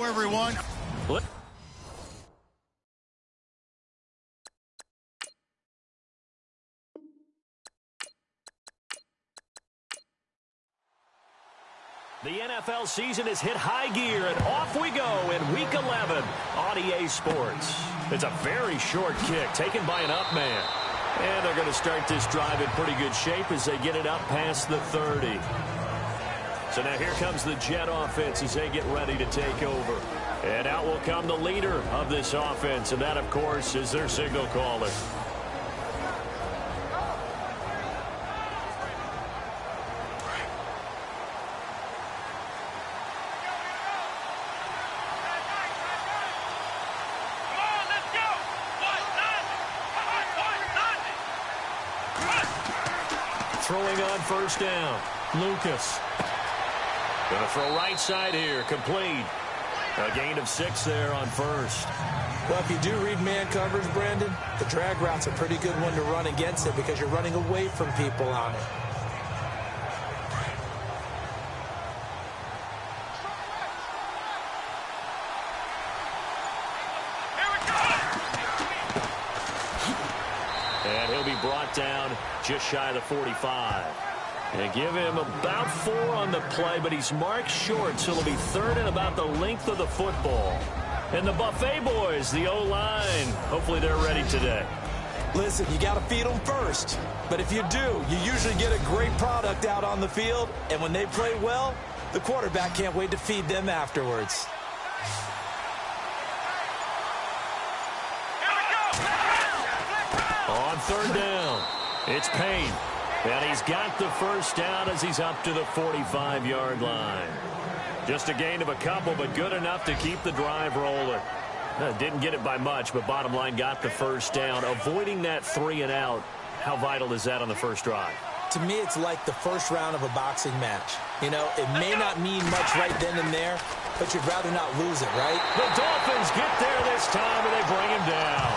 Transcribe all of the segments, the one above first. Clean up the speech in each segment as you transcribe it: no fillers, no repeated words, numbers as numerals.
everyone. The NFL season has hit high gear, and off we go in Week 11 on EA Sports. It's a very short kick taken by an up man. And they're going to start this drive in pretty good shape as they get it up past the 30. So now here comes the Jet offense as they get ready to take over. And out will come the leader of this offense, and that, of course, is their signal caller. Throwing on first down, Lucas. Going to throw right side here, complete. A gain of 6 there on first. Well, if you do read man coverage, Brandon, the drag route's a pretty good one to run against it because you're running away from people on it. And he'll be brought down just shy of the 45. And give him about 4 on the play, but he's marked short, so it'll be third and about the length of the football. And the Buffet boys, the O-line, hopefully they're ready today. Listen, you got to feed them first. But if you do, you usually get a great product out on the field. And when they play well, the quarterback can't wait to feed them afterwards. On third down, it's Payne. And he's got the first down as he's up to the 45-yard line. Just a gain of a couple, but good enough to keep the drive rolling. Didn't get it by much, but bottom line got the first down. Avoiding that 3 and out, how vital is that on the first drive? To me, it's like the first round of a boxing match. You know, it may not mean much right then and there, but you'd rather not lose it, right? The Dolphins get there this time, and they bring him down.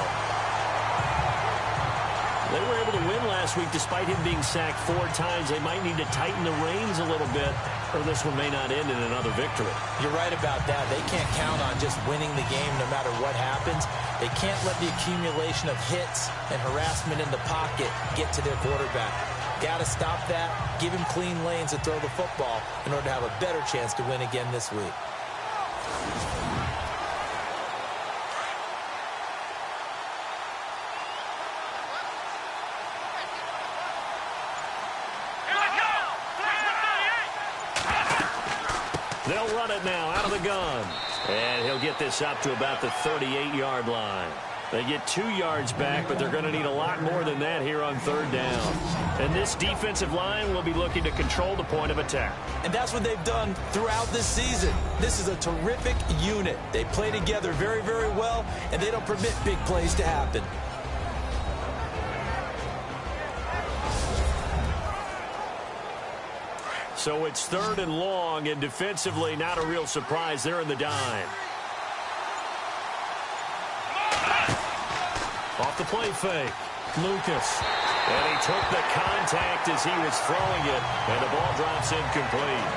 They were able to win last week despite him being sacked 4 times. They might need to tighten the reins a little bit, or this one may not end in another victory. You're right about that. They can't count on just winning the game no matter what happens. They can't let the accumulation of hits and harassment in the pocket get to their quarterback. Got to stop that, give him clean lanes to throw the football in order to have a better chance to win again this week. They'll run it now out of the gun. And he'll get this up to about the 38-yard line. They get 2 yards back, but they're going to need a lot more than that here on third down. And this defensive line will be looking to control the point of attack. And that's what they've done throughout this season. This is a terrific unit. They play together very, very well, and they don't permit big plays to happen. So it's third and long, and defensively not a real surprise. They're in the dime. Off the play fake, Lucas. And he took the contact as he was throwing it, and the ball drops incomplete.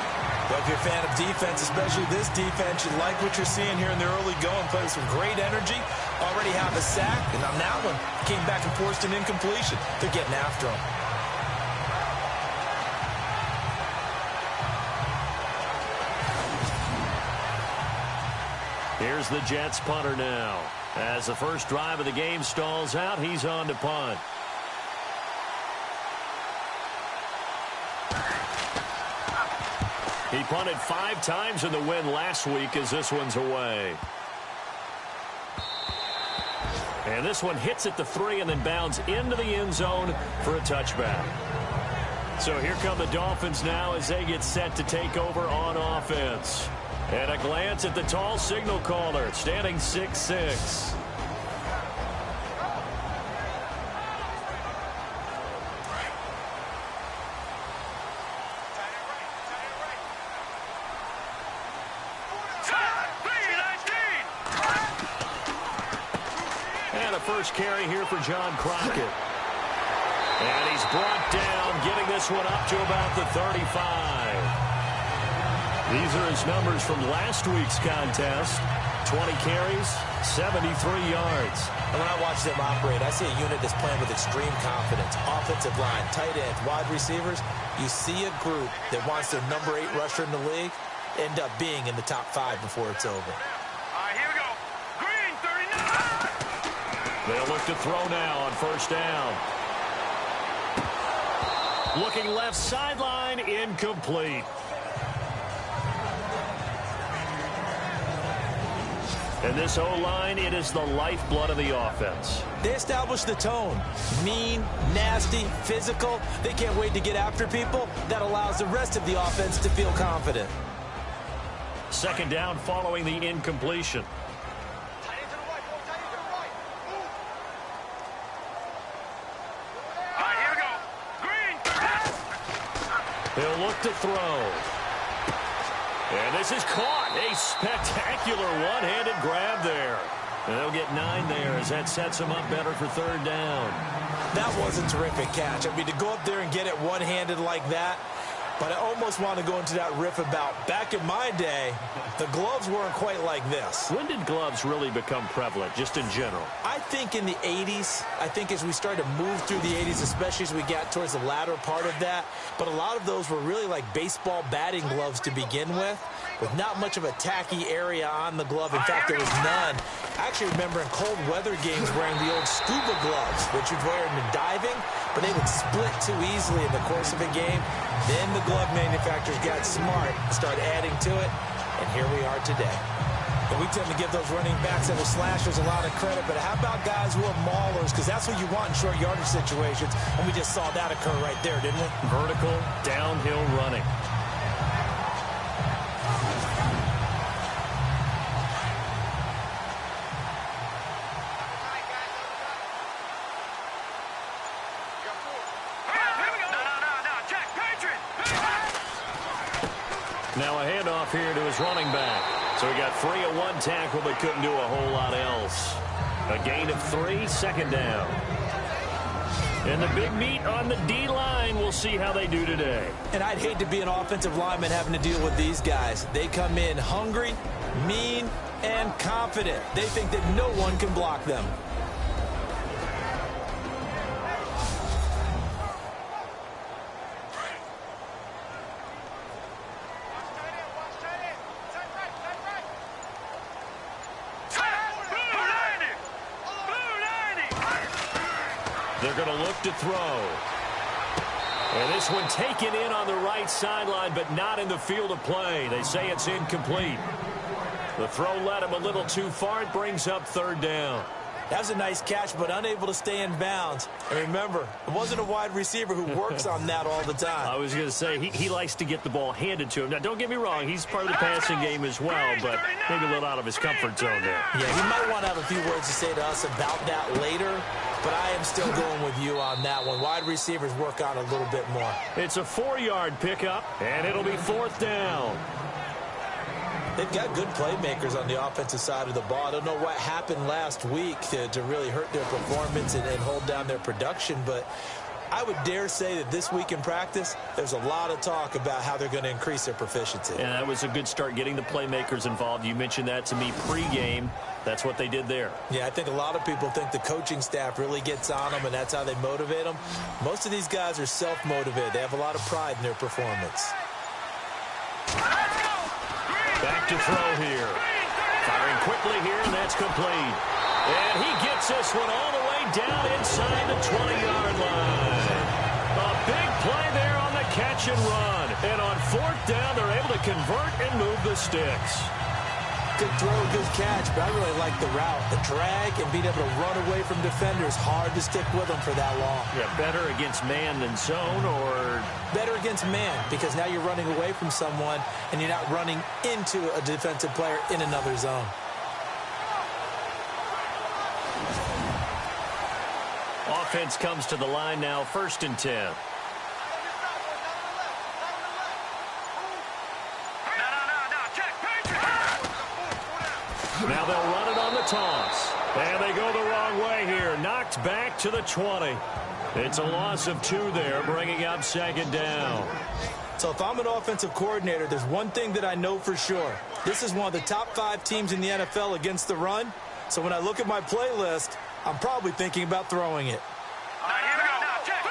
Well, if you're a fan of defense, especially this defense, you like what you're seeing here in the early going. Playing some great energy, already have a sack, and on that one, came back and forced an incompletion. They're getting after him. Here's the Jets punter now. As the first drive of the game stalls out, he's on to punt. He punted 5 times in the win last week as this one's away. And this one hits at the 3 and then bounds into the end zone for a touchback. So here come the Dolphins now as they get set to take over on offense. And a glance at the tall signal caller, standing 6'6". And a first carry here for John Crockett. And he's brought down, getting this one up to about the 35. These are his numbers from last week's contest. 20 carries, 73 yards. And when I watch them operate, I see a unit that's playing with extreme confidence. Offensive line, tight ends, wide receivers. You see a group that wants their number 8 rusher in the league end up being in the top 5 before it's over. All right, here we go. Green, 39. They'll look to throw now on first down. Looking left sideline, incomplete. And this O-line, it is the lifeblood of the offense. They establish the tone. Mean, nasty, physical. They can't wait to get after people. That allows the rest of the offense to feel confident. Second down following the incompletion. All right, here we go. Green. He'll look to throw. And this is caught. A spectacular one-handed grab there. And they'll get 9 there as that sets them up better for third down. That was a terrific catch. I mean, to go up there and get it one-handed like that, but I almost want to go into that riff about back in my day, the gloves weren't quite like this. When did gloves really become prevalent, just in general? I think in the 80s. I think as we started to move through the 80s, especially as we got towards the latter part of that. But a lot of those were really like baseball batting gloves to begin with not much of a tacky area on the glove. In fact, there was none. I actually remember in cold weather games wearing the old scuba gloves, which you'd wear in diving, but they would split too easily in the course of a game. Then the glove manufacturers got smart and started adding to it, and here we are today. And we tend to give those running backs that are slashers a lot of credit, but how about guys who are maulers? Because that's what you want in short yardage situations, and we just saw that occur right there, didn't we? Vertical, downhill running. Now a handoff here to his running back. So he got 3 on 1 tackle, but couldn't do a whole lot else. A gain of 3, second down. And the big meat on the D-line, we'll see how they do today. And I'd hate to be an offensive lineman having to deal with these guys. They come in hungry, mean, and confident. They think that no one can block them. They're going to look to throw. And this one taken in on the right sideline, but not in the field of play. They say it's incomplete. The throw led him a little too far. It brings up third down. That was a nice catch, but unable to stay in bounds. And remember, it wasn't a wide receiver who works on that all the time. I was going to say, he likes to get the ball handed to him. Now, don't get me wrong, he's part of the passing game as well, but maybe a little out of his comfort zone there. Yeah, he might want to have a few words to say to us about that later, but I am still going with you on that one. Wide receivers work on a little bit more. It's a 4-yard pickup, and it'll be fourth down. They've got good playmakers on the offensive side of the ball. I don't know what happened last week to really hurt their performance and hold down their production, but I would dare say that this week in practice, there's a lot of talk about how they're going to increase their proficiency. And that was a good start getting the playmakers involved. You mentioned that to me pregame. That's what they did there. Yeah, I think a lot of people think the coaching staff really gets on them, and that's how they motivate them. Most of these guys are self-motivated. They have a lot of pride in their performance. Back to throw here. Firing quickly here, and that's complete. And he gets this one all the way down inside the 20-yard line. A big play there on the catch and run. And on fourth down, they're able to convert and move the sticks. Good throw, good catch, but I really like the route. The drag and being able to run away from defenders, hard to stick with them for that long. Yeah, better against man than zone, or better against man, because now you're running away from someone and you're not running into a defensive player in another zone. Offense comes to the line now, 1st and 10. Now they'll run it on the toss. And they go the wrong way here. Knocked back to the 20. It's a loss of 2 there, bringing up second down. So if I'm an offensive coordinator, there's one thing that I know for sure. This is one of the top 5 teams in the NFL against the run. So when I look at my playlist, I'm probably thinking about throwing it. All right, here we go. Now, check.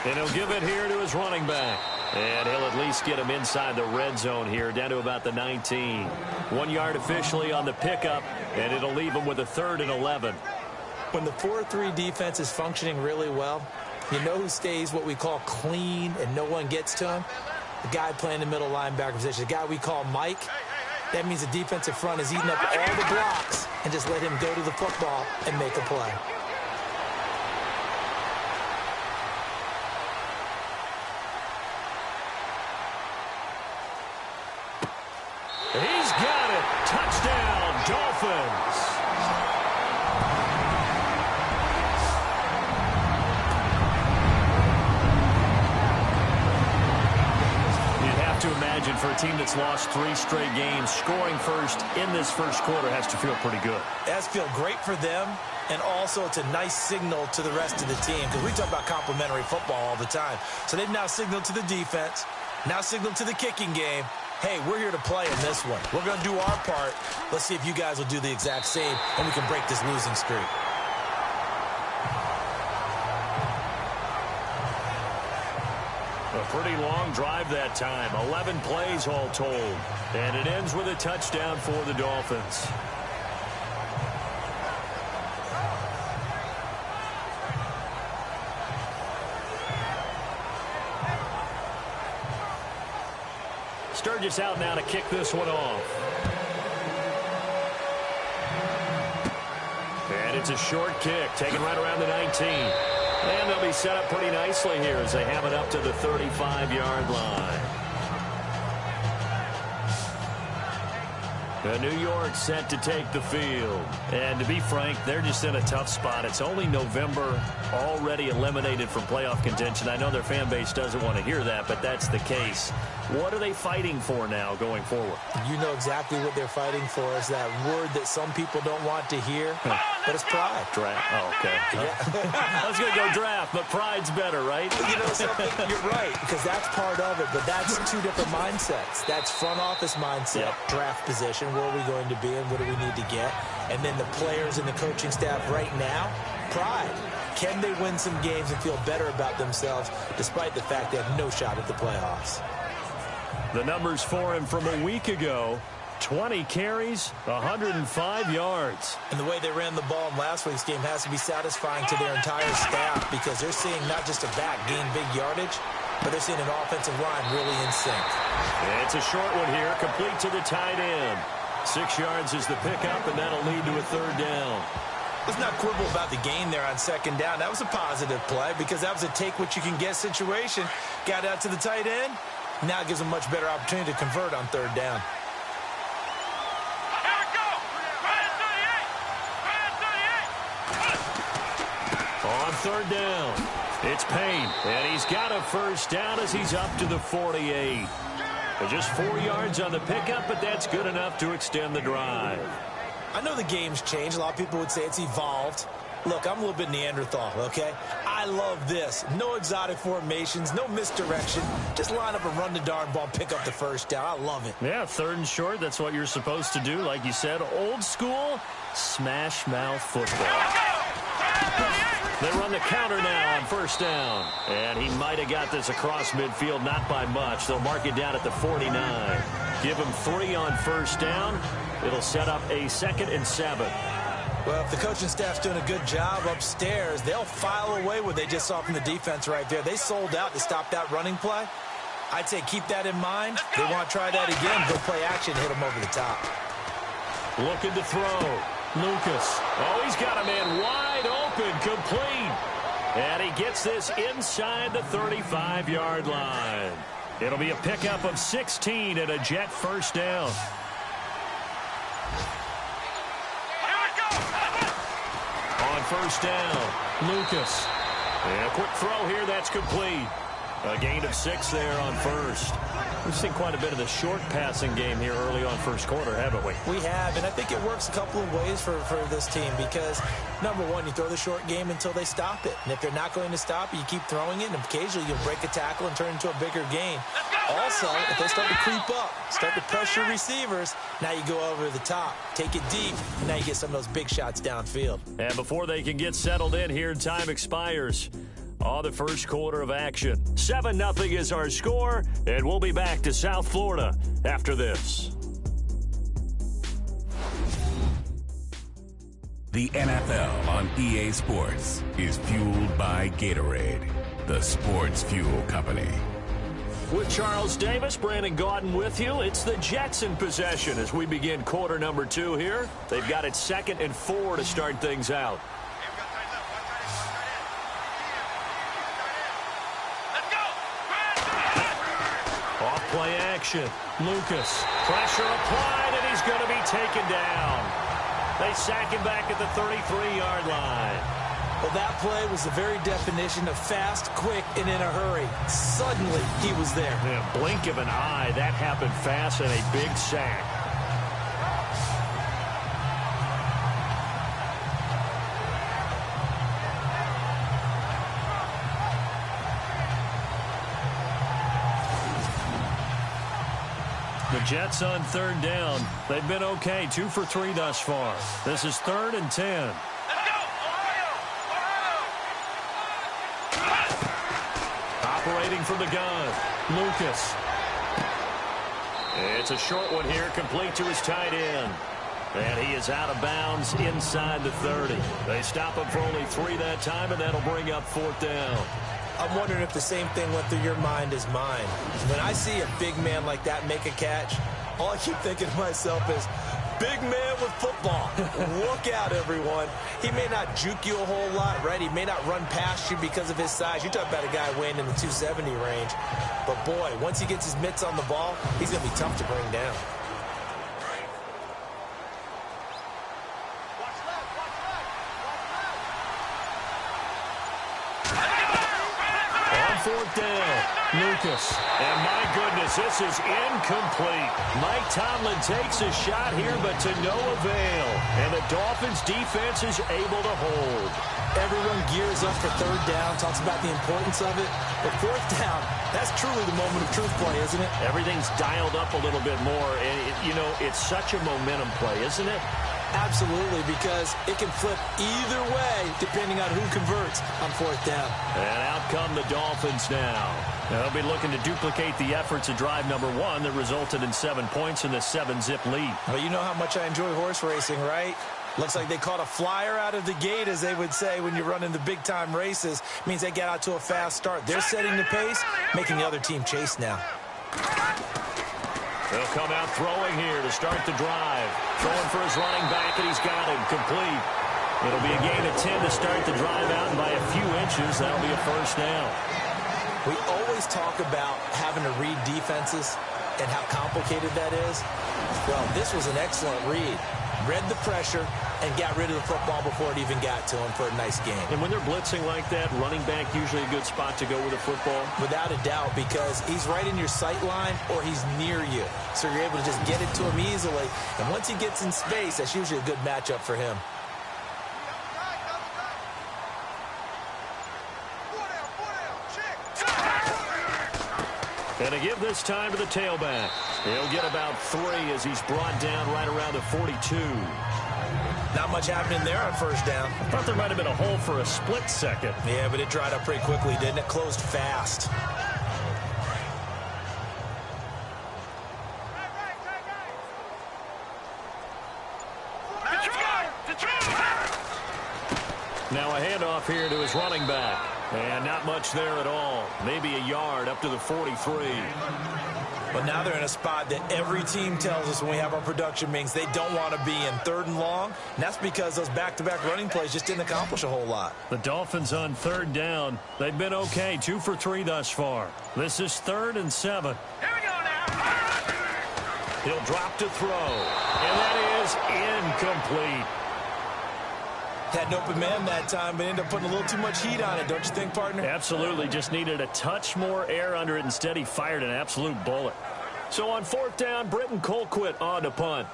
And he'll give it here to his running back. And he'll at least get him inside the red zone here, down to about the 19. 1 yard officially on the pickup, and it'll leave him with a 3rd and 11. When the 4-3 defense is functioning really well, you know who stays what we call clean and no one gets to him? The guy playing the middle linebacker position, the guy we call Mike. That means the defensive front is eating up all the blocks and just let him go to the football and make a play. He's got it. Touchdown, Dolphins. To imagine for a team that's lost 3 straight games, scoring first in this first quarter has to feel pretty good. It has to feel great for them, and also it's a nice signal to the rest of the team, because we talk about complementary football all the time. So they've now signaled to the defense, now signaled to the kicking game, hey, we're here to play in this one. We're going to do our part. Let's see if you guys will do the exact same, and we can break this losing streak. A pretty long drive that time. 11 plays all told. And it ends with a touchdown for the Dolphins. Sturgis out now to kick this one off. And it's a short kick, taken right around the 19. And they'll be set up pretty nicely here as they have it up to the 35-yard line. New York set to take the field. And to be frank, they're just in a tough spot. It's only November, already eliminated from playoff contention. I know their fan base doesn't want to hear that, but that's the case. What are they fighting for now going forward? You know exactly what they're fighting for. Is that word that some people don't want to hear, but it's pride. Draft. Oh, okay. Yeah. I was going to go draft, but pride's better, right? You know something? You're right, because that's part of it, but that's 2 different mindsets. That's front office mindset, draft position, where are we going to be and what do we need to get? And then the players and the coaching staff right now, pride. Can they win some games and feel better about themselves despite the fact they have no shot at the playoffs? The numbers for him from a week ago, 20 carries, 105 yards. And the way they ran the ball in last week's game has to be satisfying to their entire staff, because they're seeing not just a back gain big yardage, but they're seeing an offensive line really in sync. It's a short one here, complete to the tight end. 6 yards is the pickup, and that'll lead to a 3rd down. Let's not quibble about the gain there on 2nd down. That was a positive play, because that was a take-what-you-can-get situation. Got out to the tight end. Now it gives them a much better opportunity to convert on 3rd down. Here we go. Right at 38. On 3rd down, it's Payne, and he's got a 1st down as he's up to the 48. Just 4 yards on the pickup, but that's good enough to extend the drive. I know the game's changed. A lot of people would say it's evolved. Look, I'm a little bit Neanderthal, okay? I love this. No exotic formations, no misdirection. Just line up and run the darn ball, pick up the 1st down. I love it. Yeah, 3rd and short, that's what you're supposed to do. Like you said, old school, smash mouth football. They run the counter now on 1st down. And he might have got this across midfield, not by much. They'll mark it down at the 49. Give him 3 on 1st down. It'll set up a 2nd and 7. Well, if the coaching staff's doing a good job upstairs, they'll file away what they just saw from the defense right there. They sold out to stop that running play. I'd say keep that in mind. They want to try that again. Go play action, hit them over the top. Looking to throw. Lucas. Oh, he's got a man wide open, complete. And he gets this inside the 35-yard line. It'll be a pickup of 16 and a Jet 1st down. On 1st down, Lucas. And a quick throw here, that's complete. A gain of 6 there on 1st. We've seen quite a bit of the short passing game here early on first quarter, haven't we? We have, and I think it works a couple of ways for this team because, number one, you throw the short game until they stop it. And if they're not going to stop it, you keep throwing it, and occasionally you'll break a tackle and turn it into a bigger gain. Also, if they start to creep up, start to pressure receivers, now you go over the top, take it deep, and now you get some of those big shots downfield. And before they can get settled in here, time expires on the first quarter of action. 7-0 is our score, and we'll be back to South Florida after this. The NFL on EA Sports is fueled by Gatorade, the sports fuel company. With Charles Davis, Brandon Gaudin with you. It's the Jets in possession as we begin quarter number 2 here. They've got it 2nd and 4 to start things out. Off-play action. Lucas. Pressure applied, and he's going to be taken down. They sack him back at the 33-yard line. Well, that play was the very definition of fast, quick, and in a hurry. Suddenly, he was there. Yeah, blink of an eye. That happened fast and a big sack. The Jets on 3rd down. They've been okay, 2 for 3 thus far. This is 3rd and 10. Operating from the gun, Lucas. It's a short one here, complete to his tight end. And he is out of bounds inside the 30. They stop him for only 3 that time, and that'll bring up 4th down. I'm wondering if the same thing went through your mind as mine. When I see a big man like that make a catch, all I keep thinking to myself is, big man with football. Look out, everyone. He may not juke you a whole lot, right? He may not run past you because of his size. You're talking about a guy weighing in the 270 range. But, boy, once he gets his mitts on the ball, he's going to be tough to bring down. On 4th down, Lucas. And my goodness, this is incomplete. Mike Tomlin takes a shot here, but to no avail. And the Dolphins defense is able to hold. Everyone gears up for 3rd down, talks about the importance of it. But 4th down, that's truly the moment of truth play, isn't it? Everything's dialed up a little bit more. And, it's such a momentum play, isn't it? Absolutely, because it can flip either way depending on who converts on 4th down. And out come the Dolphins now. They'll be looking to duplicate the efforts of drive number 1 that resulted in 7 points in the 7-zip lead. Well, you know how much I enjoy horse racing, right? Looks like they caught a flyer out of the gate, as they would say when you're running the big-time races. Means they get out to a fast start. They're setting the pace, making the other team chase now. They'll come out throwing here to start the drive. Throwing for his running back, and he's got him complete. It'll be a gain of 10 to start the drive out, and by a few inches, that'll be a 1st down. We always talk about having to read defenses and how complicated that is. Well, this was an excellent read. Read the pressure and got rid of the football before it even got to him for a nice game. And when they're blitzing like that, running back usually a good spot to go with the football? Without a doubt, because he's right in your sight line or he's near you. So you're able to just get it to him easily. And once he gets in space, that's usually a good matchup for him. And to give this time to the tailback. He'll get about 3 as he's brought down right around the 42. Not much happening there on 1st down. I thought there might have been a hole for a split second. Yeah, but it dried up pretty quickly, didn't it? Closed fast. Now a handoff here to his running back. And not much there at all. Maybe a yard up to the 43. But now they're in a spot that every team tells us when we have our production meetings they don't want to be in 3rd and long. And that's because those back-to-back running plays just didn't accomplish a whole lot. The Dolphins on 3rd down. They've been okay, 2 for 3 thus far. This is 3rd and 7. Here we go now. He'll drop to throw. And that is incomplete. Had an open man that time, but ended up putting a little too much heat on it, don't you think, partner? Absolutely. Just needed a touch more air under it. Instead, he fired an absolute bullet. So on 4th down, Britton Colquitt on to punt.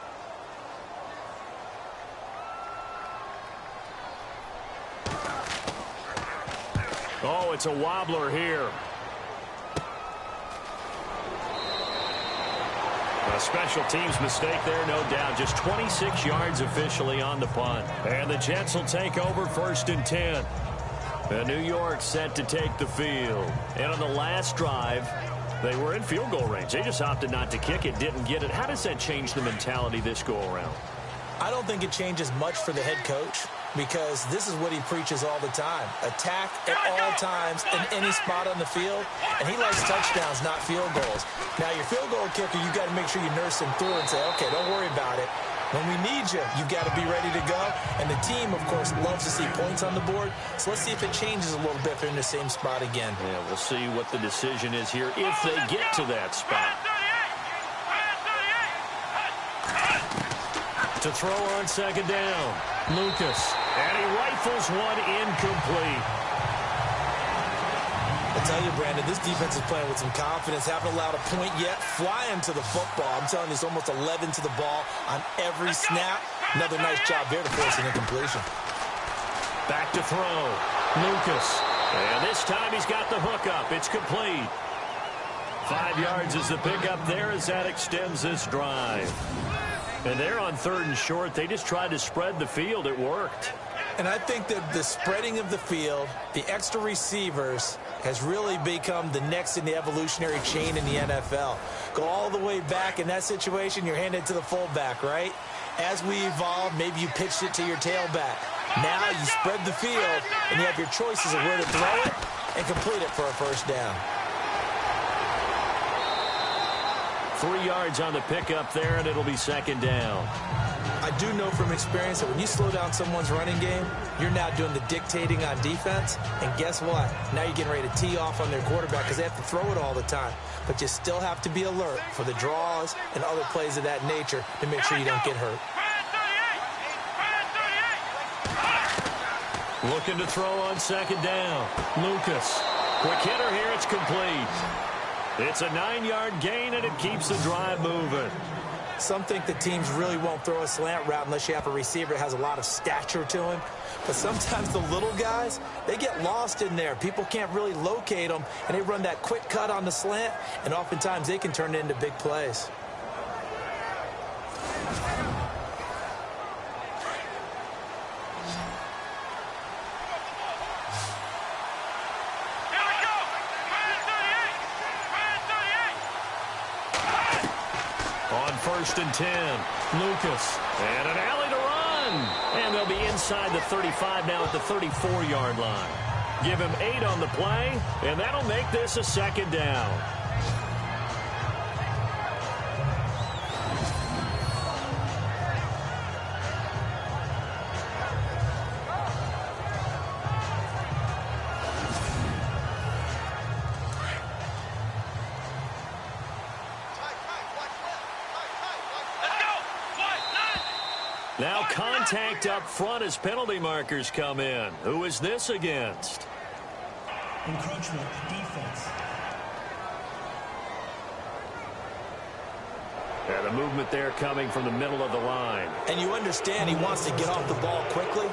Oh, it's a wobbler here. A special teams mistake there, no doubt. Just 26 yards officially on the punt. And the Jets will take over 1st and 10. And New York set to take the field. And on the last drive, they were in field goal range. They just opted not to kick it, didn't get it. How does that change the mentality this go-around? I don't think it changes much for the head coach, because this is what he preaches all the time. Attack at all times in any spot on the field, and he likes touchdowns, not field goals. Now, your field goal kicker, you got to make sure you nurse him through and say, okay, don't worry about it. When we need you, you've got to be ready to go. And the team, of course, loves to see points on the board. So let's see if it changes a little bit if they're in the same spot again. Yeah, we'll see what the decision is here if they get to that spot. To throw on 2nd down, Lucas. And he rifles one incomplete. I tell you, Brandon, this defense is playing with some confidence. Haven't allowed a point yet. Flying to the football. I'm telling you, it's almost 11 to the ball on every snap. Another nice job there to force an incompletion. Back to throw. Lucas. And this time he's got the hook up. It's complete. 5 yards is the pickup there as that extends this drive. And they're on 3rd and short. They just tried to spread the field. It worked. And I think that the spreading of the field, the extra receivers, has really become the next in the evolutionary chain in the NFL. Go all the way back in that situation, you're handed to the fullback, right? As we evolve, maybe you pitched it to your tailback. Now you spread the field, and you have your choices of where to throw it and complete it for a 1st down. 3 yards on the pickup there, and it'll be 2nd down. I do know from experience that when you slow down someone's running game, you're now doing the dictating on defense. And guess what? Now you're getting ready to tee off on their quarterback because they have to throw it all the time. But you still have to be alert for the draws and other plays of that nature to make sure you don't get hurt. Looking to throw on 2nd down. Lucas. Quick hitter here. It's complete. It's a 9-yard gain, and it keeps the drive moving. Some think the teams really won't throw a slant route unless you have a receiver that has a lot of stature to him. But sometimes the little guys, they get lost in there. People can't really locate them, and they run that quick cut on the slant, and oftentimes they can turn it into big plays. On 1st and 10, Lucas. And an alley to run. And they'll be inside the 35 now at the 34-yard line. Give him 8 on the play, and that'll make this a 2nd down. Now contact up front as penalty markers come in. Who is this against? Encroachment defense. Yeah, the movement there coming from the middle of the line. And you understand he wants to get off the ball quickly,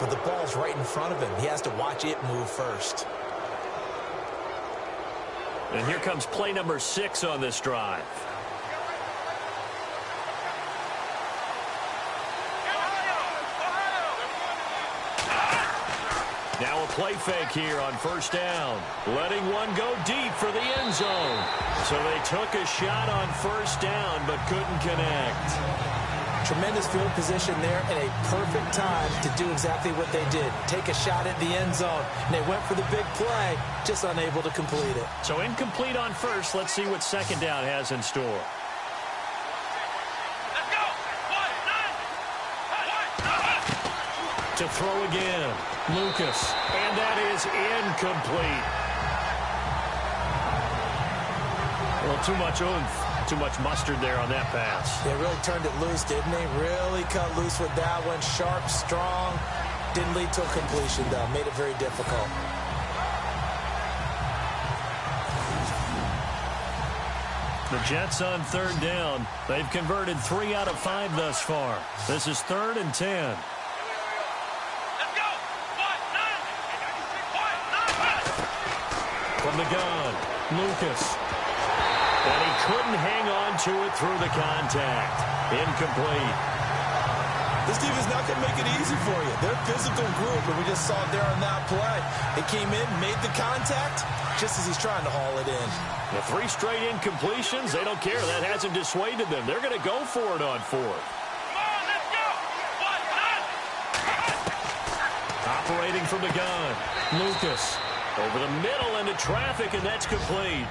but the ball's right in front of him. He has to watch it move first. And here comes play number 6 on this drive. Now a play fake here on 1st down. Letting one go deep for the end zone. So they took a shot on 1st down but couldn't connect. Tremendous field position there and a perfect time to do exactly what they did. Take a shot at the end zone. And they went for the big play, just unable to complete it. So incomplete on 1st. Let's see what 2nd down has in store. To throw again, Lucas, and that is incomplete. Well, too much oomph, too much mustard there on that pass. They really turned it loose, didn't they? Really cut loose with that one. Sharp, strong. Didn't lead to a completion, though. Made it very difficult. The Jets on third down. They've converted 3 out of 5 thus far. This is 3rd and 10. Let's go. From the gun, Lucas. And he couldn't hang on to it through the contact. Incomplete. This team is not going to make it easy for you. They're a physical group, and we just saw it there on that play. They came in, made the contact, just as he's trying to haul it in. The 3 straight incompletions, they don't care. That hasn't dissuaded them. They're going to go for it on 4th. Come on, let's go. Operating from the gun, Lucas. Over the middle into traffic, and that's complete.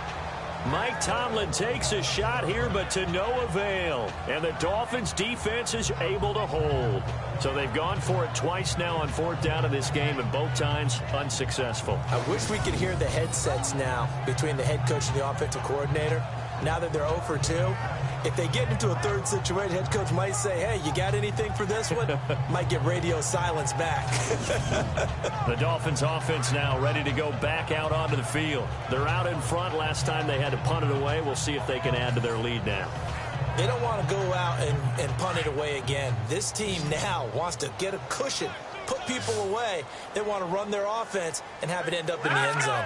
Mike Tomlin takes a shot here, but to no avail. And the Dolphins' defense is able to hold. So they've gone for it twice now on 4th down in this game, and both times unsuccessful. I wish we could hear the headsets now between the head coach and the offensive coordinator. Now that they're 0 for 2, if they get into a third situation, head coach might say, hey, you got anything for this one? Might get radio silence back. The Dolphins offense now ready to go back out onto the field. They're out in front. Last time they had to punt it away. We'll see if they can add to their lead now. They don't want to go out and punt it away again. This team now wants to get a cushion, put people away. They want to run their offense and have it end up in the end zone.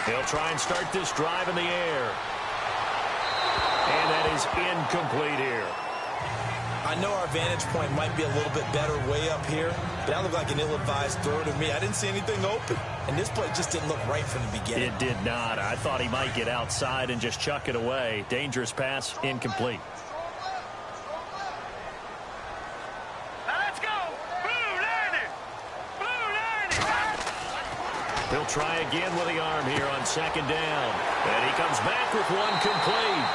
He'll try and start this drive in the air. And that is incomplete here. I know our vantage point might be a little bit better way up here, but that looked like an ill-advised throw to me. I didn't see anything open, and this play just didn't look right from the beginning. It did not. I thought he might get outside and just chuck it away. Dangerous pass, incomplete. Let's go. Blue landing. He'll try again with the arm here on 2nd down. And he comes back with one complete.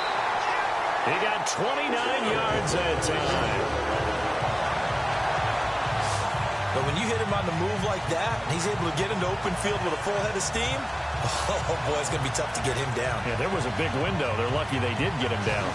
He got 29 yards that time. But when you hit him on the move like that, and he's able to get into open field with a full head of steam, oh boy, it's going to be tough to get him down. Yeah, there was a big window. They're lucky they did get him down.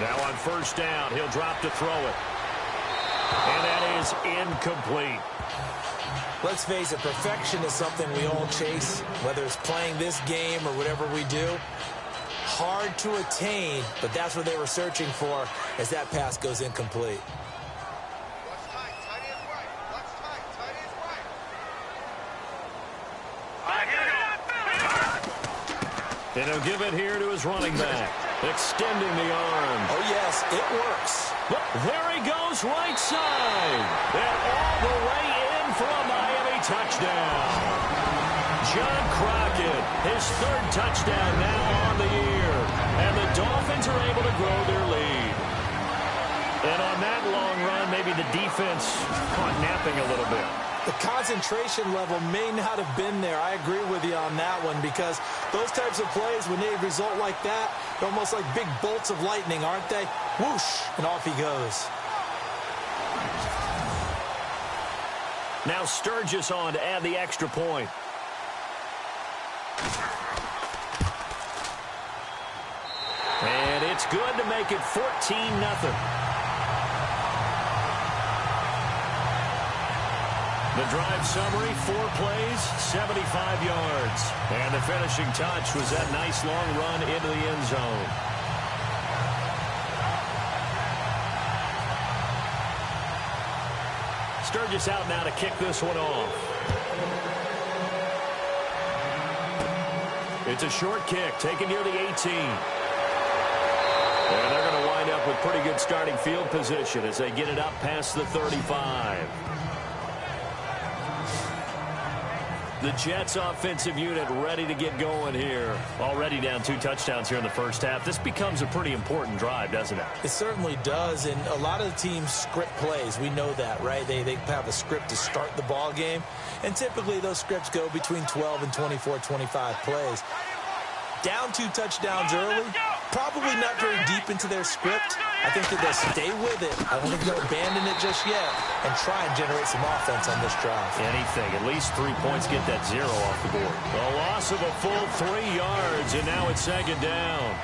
Now on 1st down, he'll drop to throw it. And that is incomplete. Let's face it, perfection is something we all chase, whether it's playing this game or whatever we do. Hard to attain, but that's what they were searching for as that pass goes incomplete. And he'll give it here to his running back, extending the arm. Oh, yes, it works. But there he goes right side. And all the way in for a Miami touchdown. John Crockett, his 3rd touchdown now on the year. And the Dolphins are able to grow their lead. And on that long run, maybe the defense caught napping a little bit. The concentration level may not have been there. I agree with you on that one, because those types of plays, when they result like that, they're almost like big bolts of lightning, aren't they? Whoosh, and off he goes. Now Sturgis on to add the extra point. And it's good to make it 14-0. The drive summary, 4 plays, 75 yards. And the finishing touch was that nice long run into the end zone. Sturgis out now to kick this one off. It's a short kick, taken near the 18. And they're going to wind up with pretty good starting field position as they get it up past the 35. The Jets offensive unit ready to get going here. Already down 2 touchdowns here in the 1st half. This becomes a pretty important drive, doesn't it? It certainly does, and a lot of the teams script plays. We know that, right? They have a script to start the ball game, and typically those scripts go between 12 and 24, 25 plays. Down 2 touchdowns early, probably not very deep into their script, I think that they'll stay with it. I don't think they'll abandon it just yet and try and generate some offense on this drive. Anything. At least 3 points, get that 0 off the board. A loss of a full 3 yards, and now it's second down.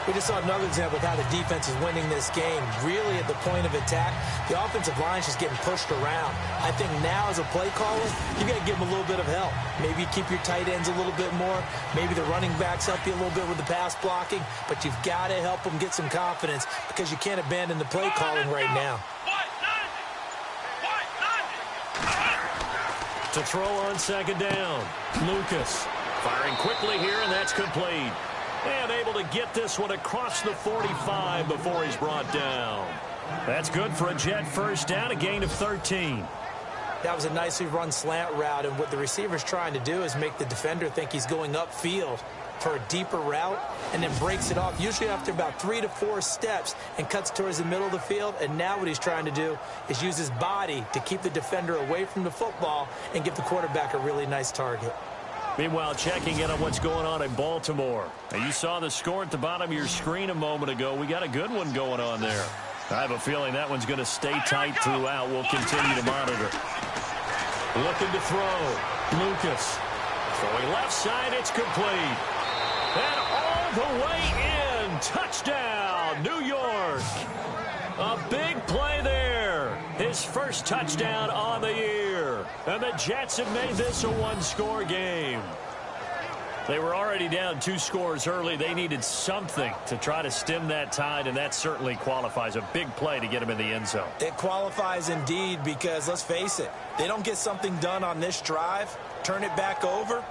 We just saw another example of how the defense is winning this game. Really at the point of attack, the offensive line is just getting pushed around. I think now as a play caller, you got to give them a little bit of help. Maybe keep your tight ends a little bit more. Maybe the running backs help you a little bit with the pass blocking. But you've got to help them get some confidence because you can't abandon the play calling right now. To throw on second down, Lucas firing quickly here, and that's complete. And able to get this one across the 45 before he's brought down. That's good for a Jet first down, a gain of 13. That was a nicely run slant route, and what the receiver's trying to do is make the defender think he's going upfield for a deeper route and then breaks it off, usually after about 3 to 4 steps, and cuts towards the middle of the field. And now what he's trying to do is use his body to keep the defender away from the football and give the quarterback a really nice target. Meanwhile, checking in on what's going on in Baltimore. Now, you saw the score at the bottom of your screen a moment ago. We got a good one going on there. I have a feeling that one's going to stay tight throughout. We'll continue to monitor. Looking to throw. Lucas. Throwing left side. It's complete. And all the way in. Touchdown, New York. A big play there. His first touchdown on the year. And the Jets have made this a one-score game. They were already down 2 scores early. They needed something to try to stem that tide, and that certainly qualifies. A big play to get him in the end zone. It qualifies indeed because, let's face it, they don't get something done on this drive, turn it back over,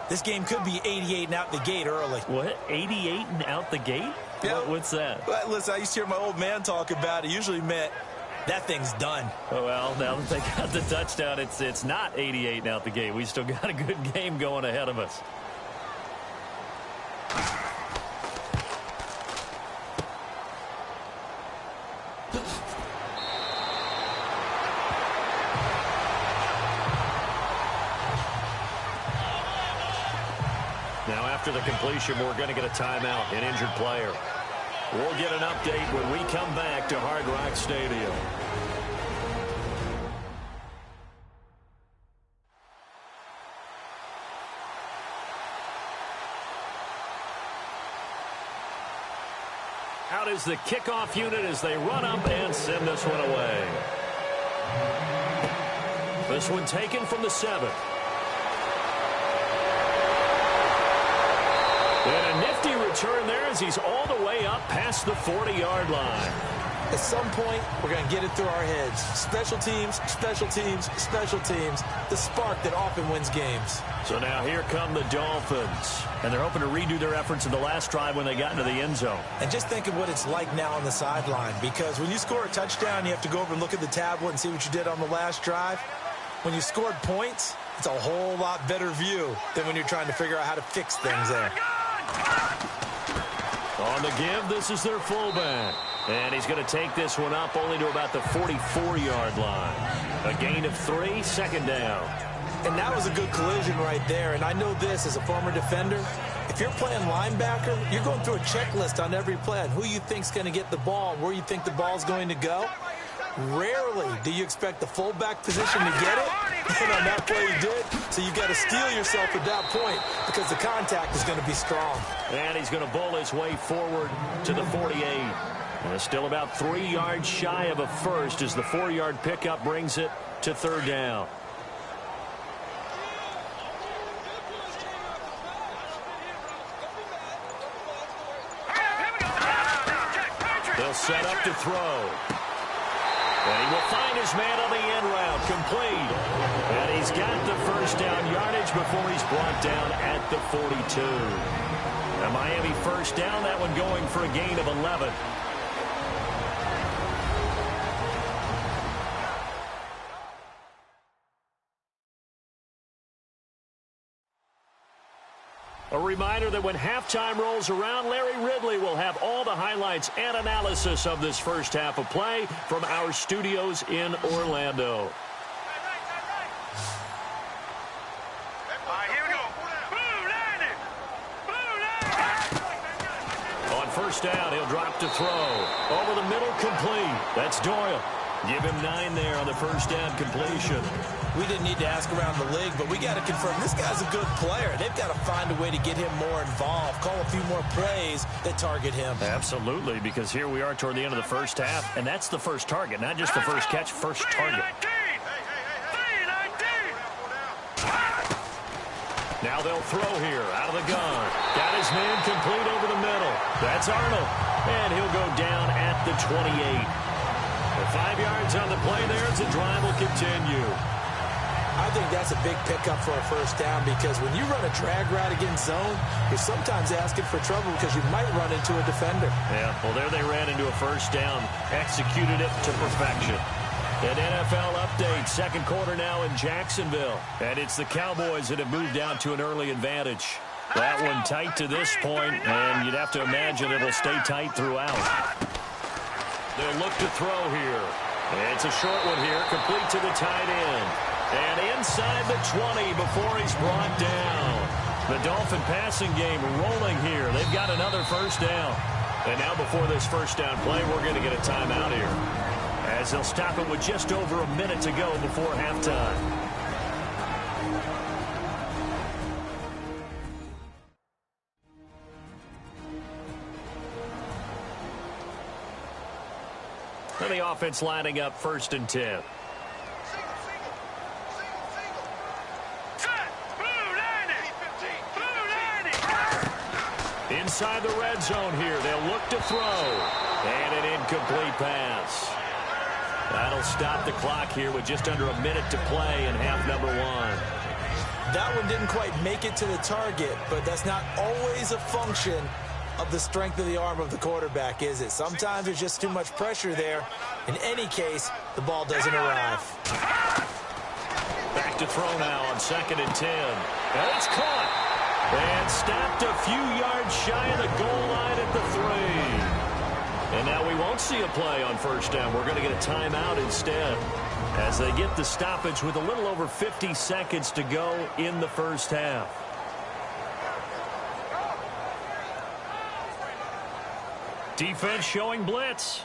this game could be 88 and out the gate early. What? 88 and out the gate? Yeah. What's that? Well, listen, I used to hear my old man talk about it. It usually meant that thing's done. Oh, well, now that they got the touchdown, it's not 88 and out the gate. We still got a good game going ahead of us. Now, after the completion, we're going to get a timeout, an injured player. We'll get an update when we come back to Hard Rock Stadium. Out is the kickoff unit as they run up and send this one away. This one taken from the 7. And a nifty return there as he's all the way up past the 40-yard line. At some point, we're going to get it through our heads. Special teams, special teams, special teams. The spark that often wins games. So now here come the Dolphins. And they're hoping to redo their efforts in the last drive when they got into the end zone. And just think of what it's like now on the sideline. Because when you score a touchdown, you have to go over and look at the tablet and see what you did on the last drive. When you scored points, it's a whole lot better view than when you're trying to figure out how to fix things there. On the give, this is their fullback. And he's going to take this one up only to about the 44-yard line. A gain of 3, second down. And that was a good collision right there. And I know this as a former defender. If you're playing linebacker, you're going through a checklist on every play on who you think's going to get the ball and where you think the ball's going to go. Rarely do you expect the fullback position to get it. And on that play he did. So you've got to steel yourself at that point because the contact is going to be strong. And he's going to bowl his way forward to the 48. And it's still about 3 yards shy of a first as the 4-yard pickup brings it to third down. They'll set up to throw. And he will find his man on the end route, complete. And he's got the first down yardage before he's brought down at the 42. A Miami first down, that one going for a gain of 11. A reminder that when halftime rolls around, Larry Ridley will have all the highlights and analysis of this first half of play from our studios in Orlando. Here we go. On first down. He'll drop to throw. Over the middle, complete. That's Doyle. Give him 9 there on the first down completion. We didn't need to ask around the league, but we got to confirm this guy's a good player. They've got to find a way to get him more involved, call a few more plays that target him. Absolutely, because here we are toward the end of the first half, and that's the first target, not just the first catch, first target. Now they'll throw here out of the gun. Got his man complete over the middle. That's Arnold, and he'll go down at the 28. 5 yards on the play there as the drive will continue. I think that's a big pickup for a first down because when you run a drag route against zone, you're sometimes asking for trouble because you might run into a defender. Yeah, well, there they ran into a first down, executed it to perfection. An NFL update, second quarter now in Jacksonville. And it's the Cowboys that have moved out to an early advantage. That one tight to this point, and you'd have to imagine it'll stay tight throughout. They'll look to throw here. It's a short one here, complete to the tight end. And inside the 20 before he's brought down. The Dolphin passing game rolling here. They've got another first down. And now before this first down play, we're going to get a timeout here, as they'll stop it with just over a minute to go before halftime. And the offense lining up 1st and 10. Inside the red zone here. They'll look to throw. And an incomplete pass. That'll stop the clock here with just under a minute to play in half number 1. That one didn't quite make it to the target, but that's not always a function of the strength of the arm of the quarterback, is it? Sometimes there's just too much pressure there. In any case, the ball doesn't arrive. Back to throw now on 2nd and 10. And it's caught. And stopped a few yards shy of the goal line at the 3. And now we won't see a play on first down. We're going to get a timeout instead, as they get the stoppage with a little over 50 seconds to go in the first half. Defense showing blitz.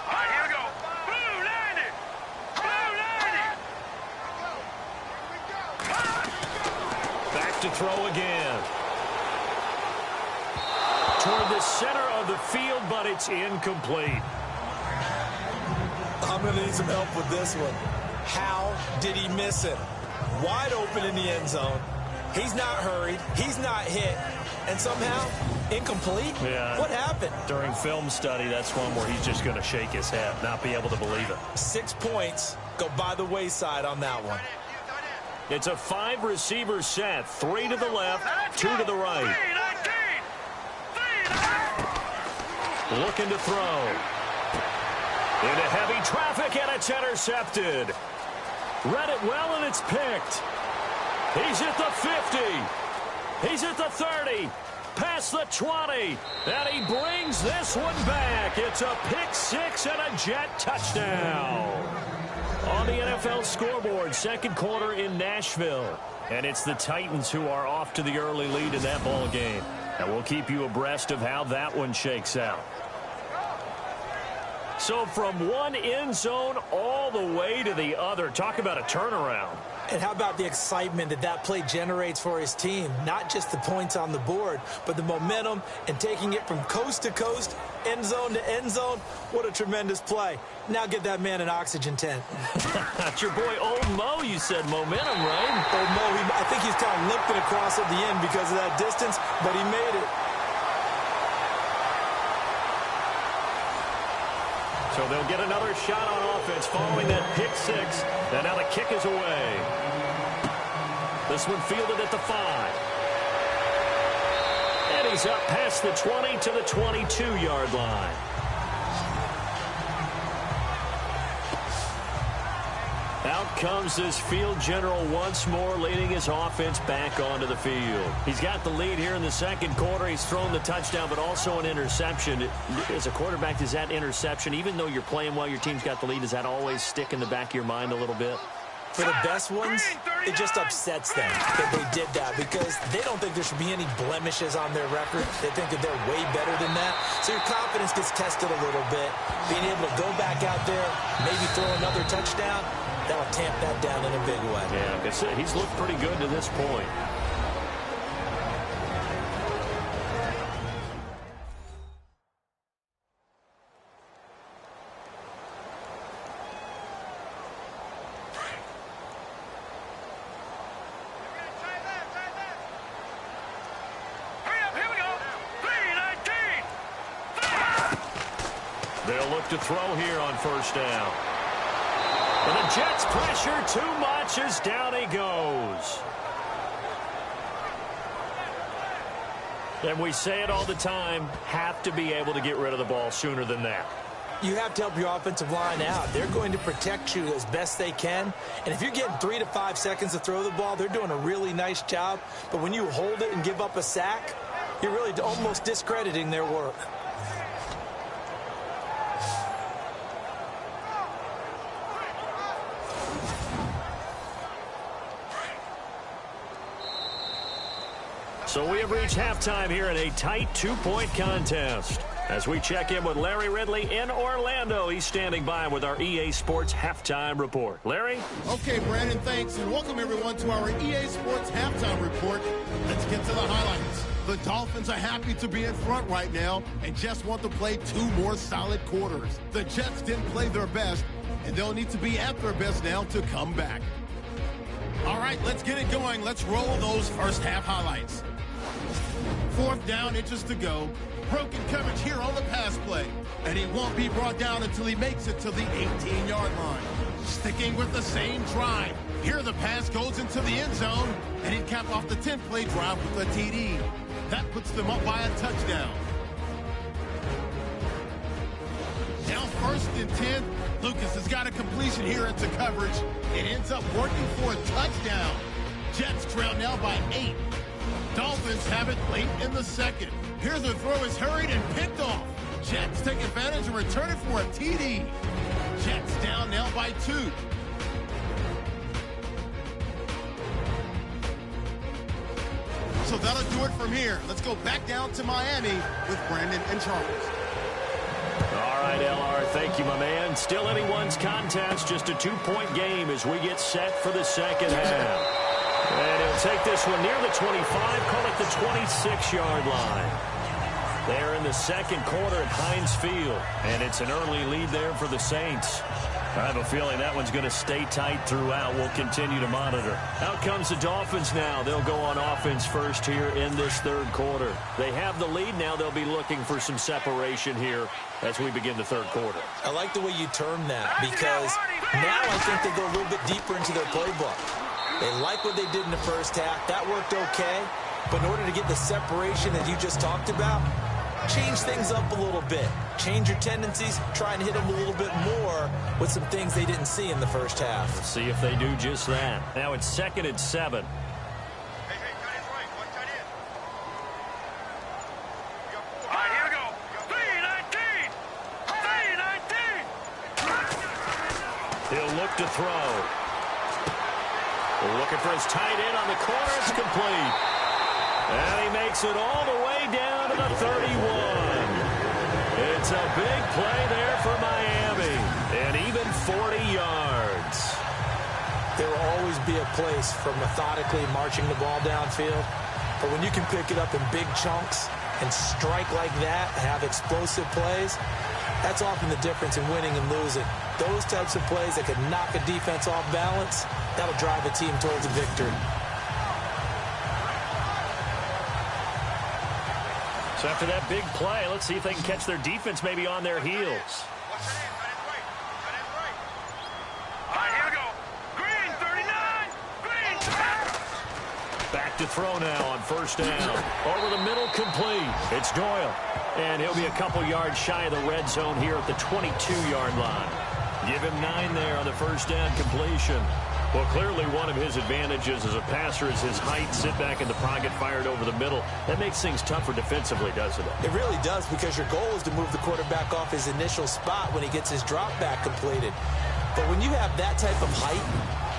All right, here we go. Blue 90. Blue 90. Back to throw again. Toward the center of the field, but it's incomplete. I'm going to need some help with this one. How did he miss it? Wide open in the end zone. He's not hurried. He's not hit. And somehow, incomplete? Yeah. What happened? During film study, that's one where he's just going to shake his head, not be able to believe it. 6 points go by the wayside on that one. It's a 5-receiver set. 3 to the left, 2 to the right. Looking to throw. Into heavy traffic, and it's intercepted. Read it well, and it's picked. He's at the 50. He's at the 30. Past the 20. And he brings this one back. It's a pick 6 and a Jet touchdown. On the NFL scoreboard, second quarter in Nashville. And it's the Titans who are off to the early lead in that ball game. And we'll keep you abreast of how that one shakes out. So from one end zone all the way to the other. Talk about a turnaround. And how about the excitement that that play generates for his team? Not just the points on the board, but the momentum and taking it from coast to coast, end zone to end zone. What a tremendous play. Now get that man an oxygen tent. That's your boy Old Mo, you said. Momentum, right? Old Mo, I think he's kind of limping across at the end because of that distance, but he made it. So they'll get another shot on offense following that pick 6. And now the kick is away. This one fielded at the 5. And he's up past the 20 to the 22-yard line. Out comes this field general once more, leading his offense back onto the field. He's got the lead here in the second quarter. He's thrown the touchdown, but also an interception. As a quarterback, does that interception, even though you're playing well, your team's got the lead, does that always stick in the back of your mind a little bit? For the best ones, it just upsets them that they did that because they don't think there should be any blemishes on their record. They think that they're way better than that. So your confidence gets tested a little bit. Being able to go back out there, maybe throw another touchdown, that'll tamp that down in a big way. Yeah, like I said, he's looked pretty good to this point. They'll look to throw here on first down. And the Jets pressure too much as down he goes. And we say it all the time, have to be able to get rid of the ball sooner than that. You have to help your offensive line out. They're going to protect you as best they can. And if you're getting 3 to 5 seconds to throw the ball, they're doing a really nice job. But when you hold it and give up a sack, you're really almost discrediting their work. So we have reached halftime here in a tight 2-point contest. As we check in with Larry Ridley in Orlando, he's standing by with our EA Sports Halftime Report. Larry? Okay, Brandon, thanks, and welcome everyone to our EA Sports Halftime Report. Let's get to the highlights. The Dolphins are happy to be in front right now and just want to play 2 more solid quarters. The Jets didn't play their best, and they'll need to be at their best now to come back. All right, let's get it going. Let's roll those first half highlights. 4th down, inches to go. Broken coverage here on the pass play. And he won't be brought down until he makes it to the 18-yard line. Sticking with the same drive. Here the pass goes into the end zone. And he'd cap off the 10th-play drive with a TD. That puts them up by a touchdown. Now 1st and 10. Lucas has got a completion here into coverage. It ends up working for a touchdown. Jets trail now by 8. Dolphins have it late in the 2nd. Here the throw is hurried and picked off. Jets take advantage and return it for a TD. Jets down now by 2. So that'll do it from here. Let's go back down to Miami with Brandon and Charles. All right, LR, thank you, my man. Still anyone's contest, just a 2-point game as we get set for the second half. And he'll take this one near the 25, call it the 26-yard line. They're in the 2nd quarter at Heinz Field, and it's an early lead there for the Saints. I have a feeling that one's going to stay tight throughout. We'll continue to monitor. Out comes the Dolphins now. They'll go on offense first here in this 3rd quarter. They have the lead now. They'll be looking for some separation here as we begin the 3rd quarter. I like the way you term that because now I think they go a little bit deeper into their playbook. They like what they did in the first half. That worked okay. But in order to get the separation that you just talked about, change things up a little bit. Change your tendencies. Try and hit them a little bit more with some things they didn't see in the first half. Let's see if they do just that. Now it's 2nd and 7. He'll look to throw. Looking for his tight end on the corner. It's complete. And he makes it all the way down to the 31. It's a big play there for Miami. And even 40 yards. There will always be a place for methodically marching the ball downfield. But when you can pick it up in big chunks and strike like that, have explosive plays, that's often the difference in winning and losing. Those types of plays that can knock a defense off balance, that'll drive a team towards a victory. So after that big play, let's see if they can catch their defense maybe on their heels. Back to throw now on first down. Over the middle, complete. It's Doyle. And he'll be a couple yards shy of the red zone here at the 22-yard line. Give him 9 there on the first down completion. Well, clearly one of his advantages as a passer is his height, sit back in the pocket, fired over the middle. That makes things tougher defensively, doesn't it? It really does, because your goal is to move the quarterback off his initial spot when he gets his drop back completed. But when you have that type of height,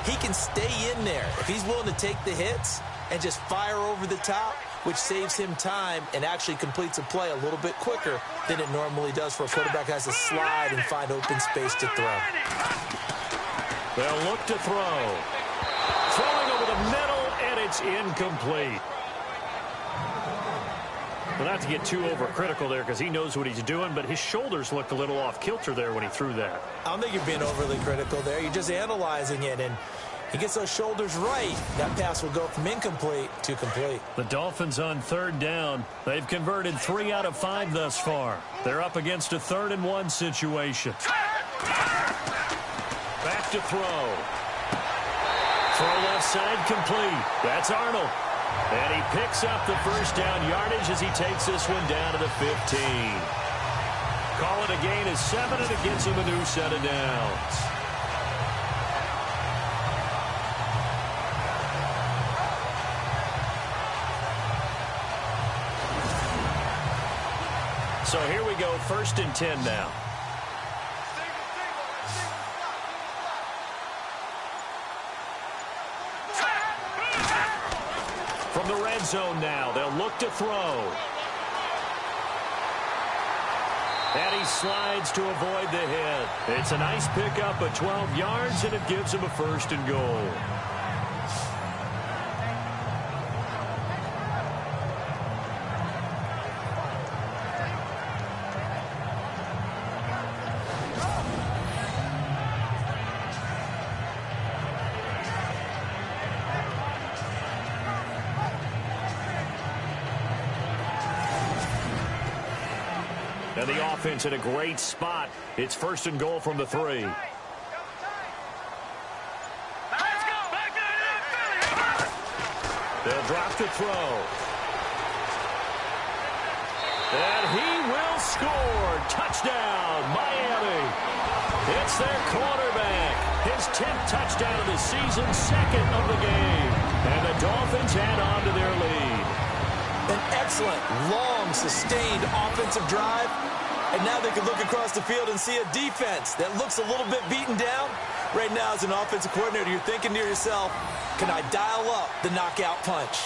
he can stay in there. If he's willing to take the hits and just fire over the top, which saves him time and actually completes a play a little bit quicker than it normally does for a quarterback who has to slide and find open space to throw. They'll look to throw. Throwing over the middle, and it's incomplete. Well, not to get too overcritical there because he knows what he's doing, but his shoulders looked a little off kilter there when he threw that. I don't think you're being overly critical there. You're just analyzing it, and he gets those shoulders right. That pass will go from incomplete to complete. The Dolphins on third down. They've converted 3 out of 5 thus far. They're up against a 3rd-and-1 situation. Back to throw. Throw left side complete. That's Arnold. And he picks up the first down yardage as he takes this one down to the 15. Call it a gain of 7, and it gets him a new set of downs. So here we go, 1st and 10 now. From the red zone now, they'll look to throw. And he slides to avoid the hit. It's a nice pickup of 12 yards, and it gives him a 1st and goal. And the offense in a great spot. It's 1st and goal from the 3. They'll drop the throw. And he will score. Touchdown, Miami. It's their quarterback. His 10th touchdown of the season, 2nd of the game. And the Dolphins add on to their lead. An excellent, long, sustained offensive drive. And now they can look across the field and see a defense that looks a little bit beaten down. Right now, as an offensive coordinator, you're thinking to yourself, can I dial up the knockout punch?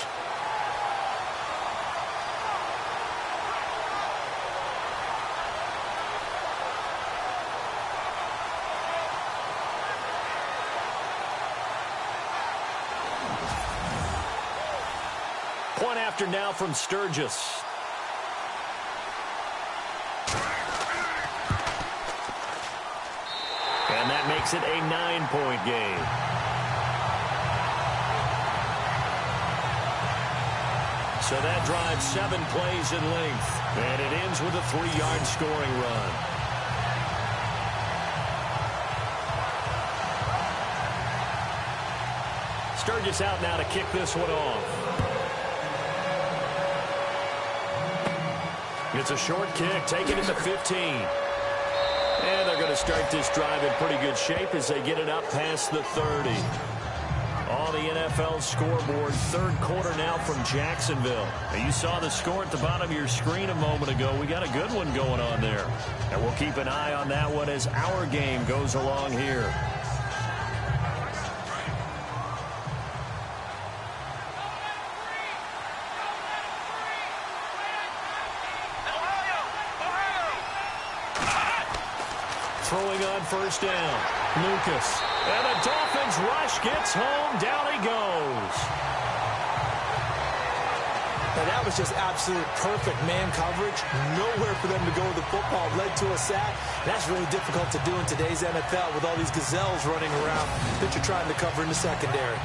Point after now from Sturgis. And that makes it a 9-point game. So that drives 7 plays in length. And it ends with a 3-yard scoring run. Sturgis out now to kick this one off. It's a short kick, taken at the 15. And they're going to start this drive in pretty good shape as they get it up past the 30. On the NFL scoreboard, 3rd quarter now from Jacksonville. Now, you saw the score at the bottom of your screen a moment ago. We got a good one going on there. And we'll keep an eye on that one as our game goes along here. Throwing on 1st down. Lucas. And the Dolphins rush gets home. Down he goes. Now that was just absolute perfect man coverage. Nowhere for them to go with the football. Led to a sack. That's really difficult to do in today's NFL with all these gazelles running around that you're trying to cover in the secondary.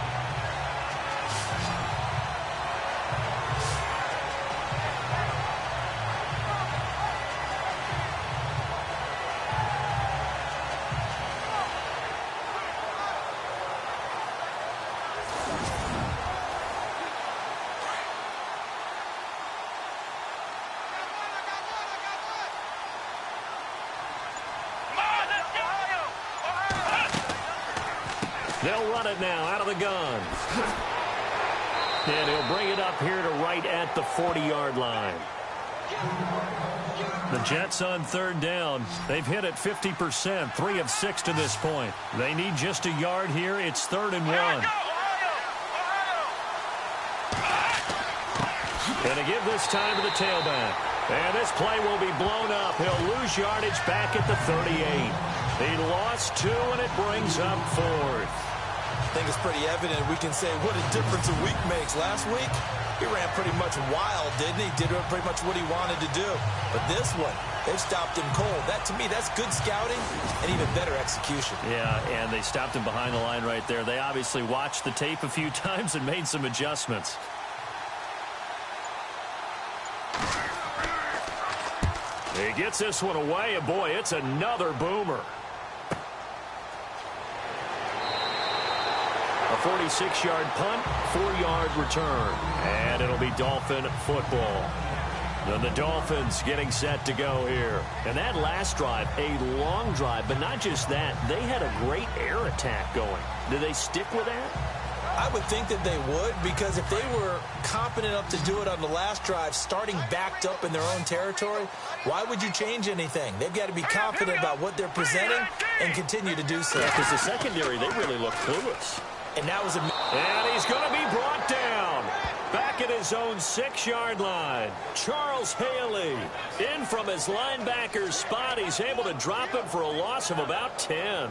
They'll run it now out of the gun. And he'll bring it up here to right at the 40-yard line. The Jets on third down. They've hit it 50%, 3 of 6 to this point. They need just a yard here. It's 3rd and 1. And to give this time to the tailback. And this play will be blown up. He'll lose yardage back at the 38. He lost 2, and it brings up 4th. I think it's pretty evident. We can say what a difference a week makes. Last week, he ran pretty much wild, didn't he? Did pretty much what he wanted to do. But this one, they've stopped him cold. That, to me, that's good scouting and even better execution. Yeah, and they stopped him behind the line right there. They obviously watched the tape a few times and made some adjustments. He gets this one away, and boy, it's another boomer. A 46-yard punt, 4-yard return. And it'll be Dolphin football. And the Dolphins getting set to go here. And that last drive, a long drive, but not just that. They had a great air attack going. Do they stick with that? I would think that they would, because if they were confident enough to do it on the last drive, starting backed up in their own territory, why would you change anything? They've got to be confident about what they're presenting and continue to do so. Because the secondary, they really look clueless. And that was and he's going to be brought down. Back at his own 6-yard line. Charles Haley in from his linebacker's spot. He's able to drop him for a loss of about 10.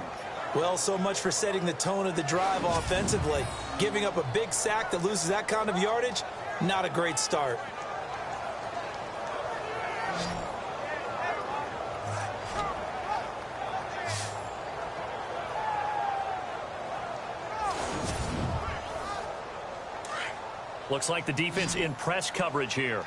Well, so much for setting the tone of the drive offensively. Giving up a big sack that loses that kind of yardage, not a great start. Looks like the defense in press coverage here.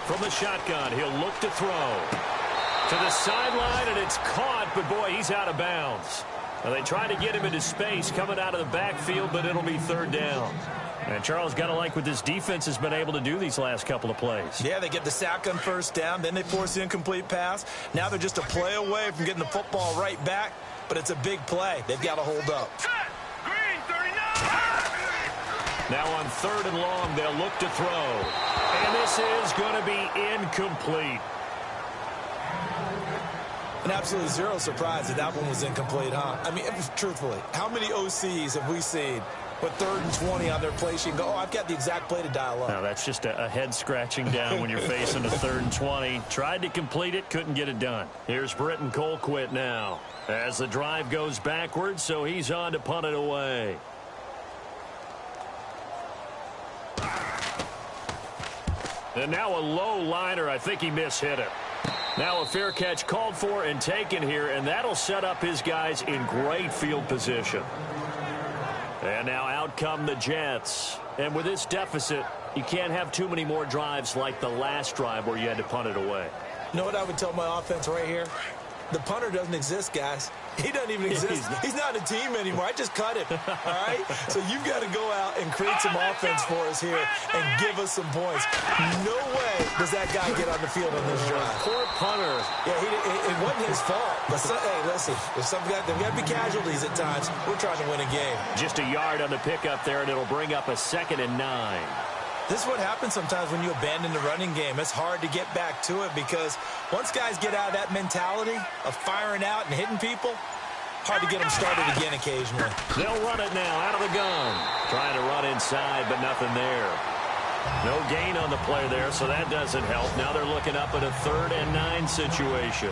From the shotgun, he'll look to throw. To the sideline, and it's caught, but boy, he's out of bounds. Now, they try to get him into space coming out of the backfield, but it'll be 3rd down. And Charles, got to like what this defense has been able to do these last couple of plays. Yeah, they get the sack on 1st down, then they force the incomplete pass. Now they're just a play away from getting the football right back, but it's a big play. They've got to hold up. Now on 3rd and long, they'll look to throw. And this is going to be incomplete. And absolutely zero surprise that that one was incomplete, huh? I mean, truthfully, how many OCs have we seen with 3rd and 20 on their play sheet and go, oh, I've got the exact play to dial up? Now, that's just a head scratching down when you're facing a 3rd and 20. Tried to complete it, couldn't get it done. Here's Britton Colquitt now as the drive goes backwards, so he's on to punt it away. And now a low liner. I think he mishit it. Now a fair catch called for and taken here, and that'll set up his guys in great field position. And now out come the Jets. And with this deficit, you can't have too many more drives like the last drive where you had to punt it away. You know what I would tell my offense right here? The punter doesn't exist, guys. He doesn't even exist. He's not a team anymore. I just cut him, all right? So you've got to go out and create some offense for us here and give us some points. No way does that guy get on the field on this drive. Poor punter. Yeah, it wasn't his fault. But hey, listen, there's got to be casualties at times. We're trying to win a game. Just a yard on the pickup there, and it'll bring up a 2nd and 9. This is what happens sometimes when you abandon the running game. It's hard to get back to it because once guys get out of that mentality of firing out and hitting people, hard to get them started again occasionally. They'll run it now out of the gun. Trying to run inside, but nothing there. No gain on the play there, so that doesn't help. Now they're looking up at a 3rd and 9 situation.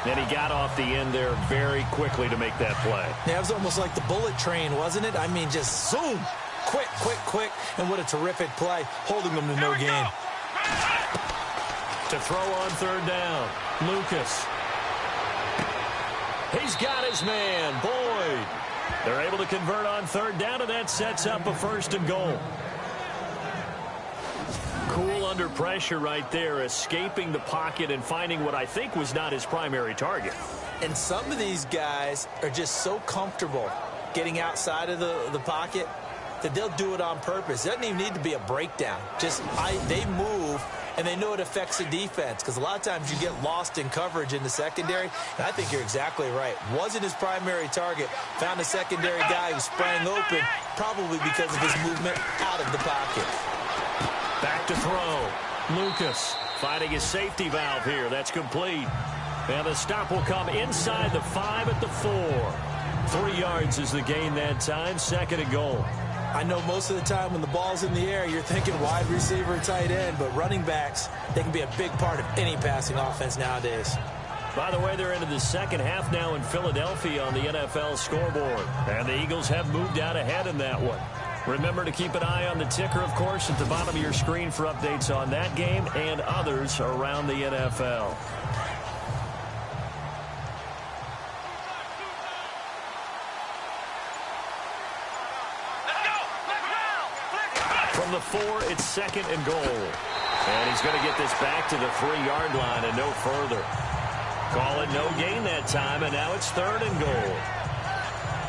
And he got off the end there very quickly to make that play. Yeah, it was almost like the bullet train, wasn't it? I mean, just zoom. Quick, quick, quick. And what a terrific play, holding them to no gain. To throw on 3rd down, Lucas. He's got his man, Boyd. They're able to convert on 3rd down, and that sets up a 1st and goal. Cool under pressure right there, escaping the pocket and finding what I think was not his primary target. And some of these guys are just so comfortable getting outside of the pocket that they'll do it on purpose. It doesn't even need to be a breakdown. Just they move and they know it affects the defense because a lot of times you get lost in coverage in the secondary, and I think you're exactly right. Wasn't his primary target. Found a secondary guy who sprang open, probably because of his movement out of the pocket. Back to throw. Lucas finding his safety valve here. That's complete. And the stop will come inside the 5 at the 4. 3 yards is the gain that time. 2nd and goal. I know most of the time when the ball's in the air, you're thinking wide receiver, tight end, but running backs, they can be a big part of any passing offense nowadays. By the way, they're into the second half now in Philadelphia on the NFL scoreboard. And the Eagles have moved out ahead in that one. Remember to keep an eye on the ticker, of course, at the bottom of your screen for updates on that game and others around the NFL. From the 4, it's 2nd and goal. And he's going to get this back to the 3-yard line and no further. Call it no gain that time, and now it's 3rd and goal.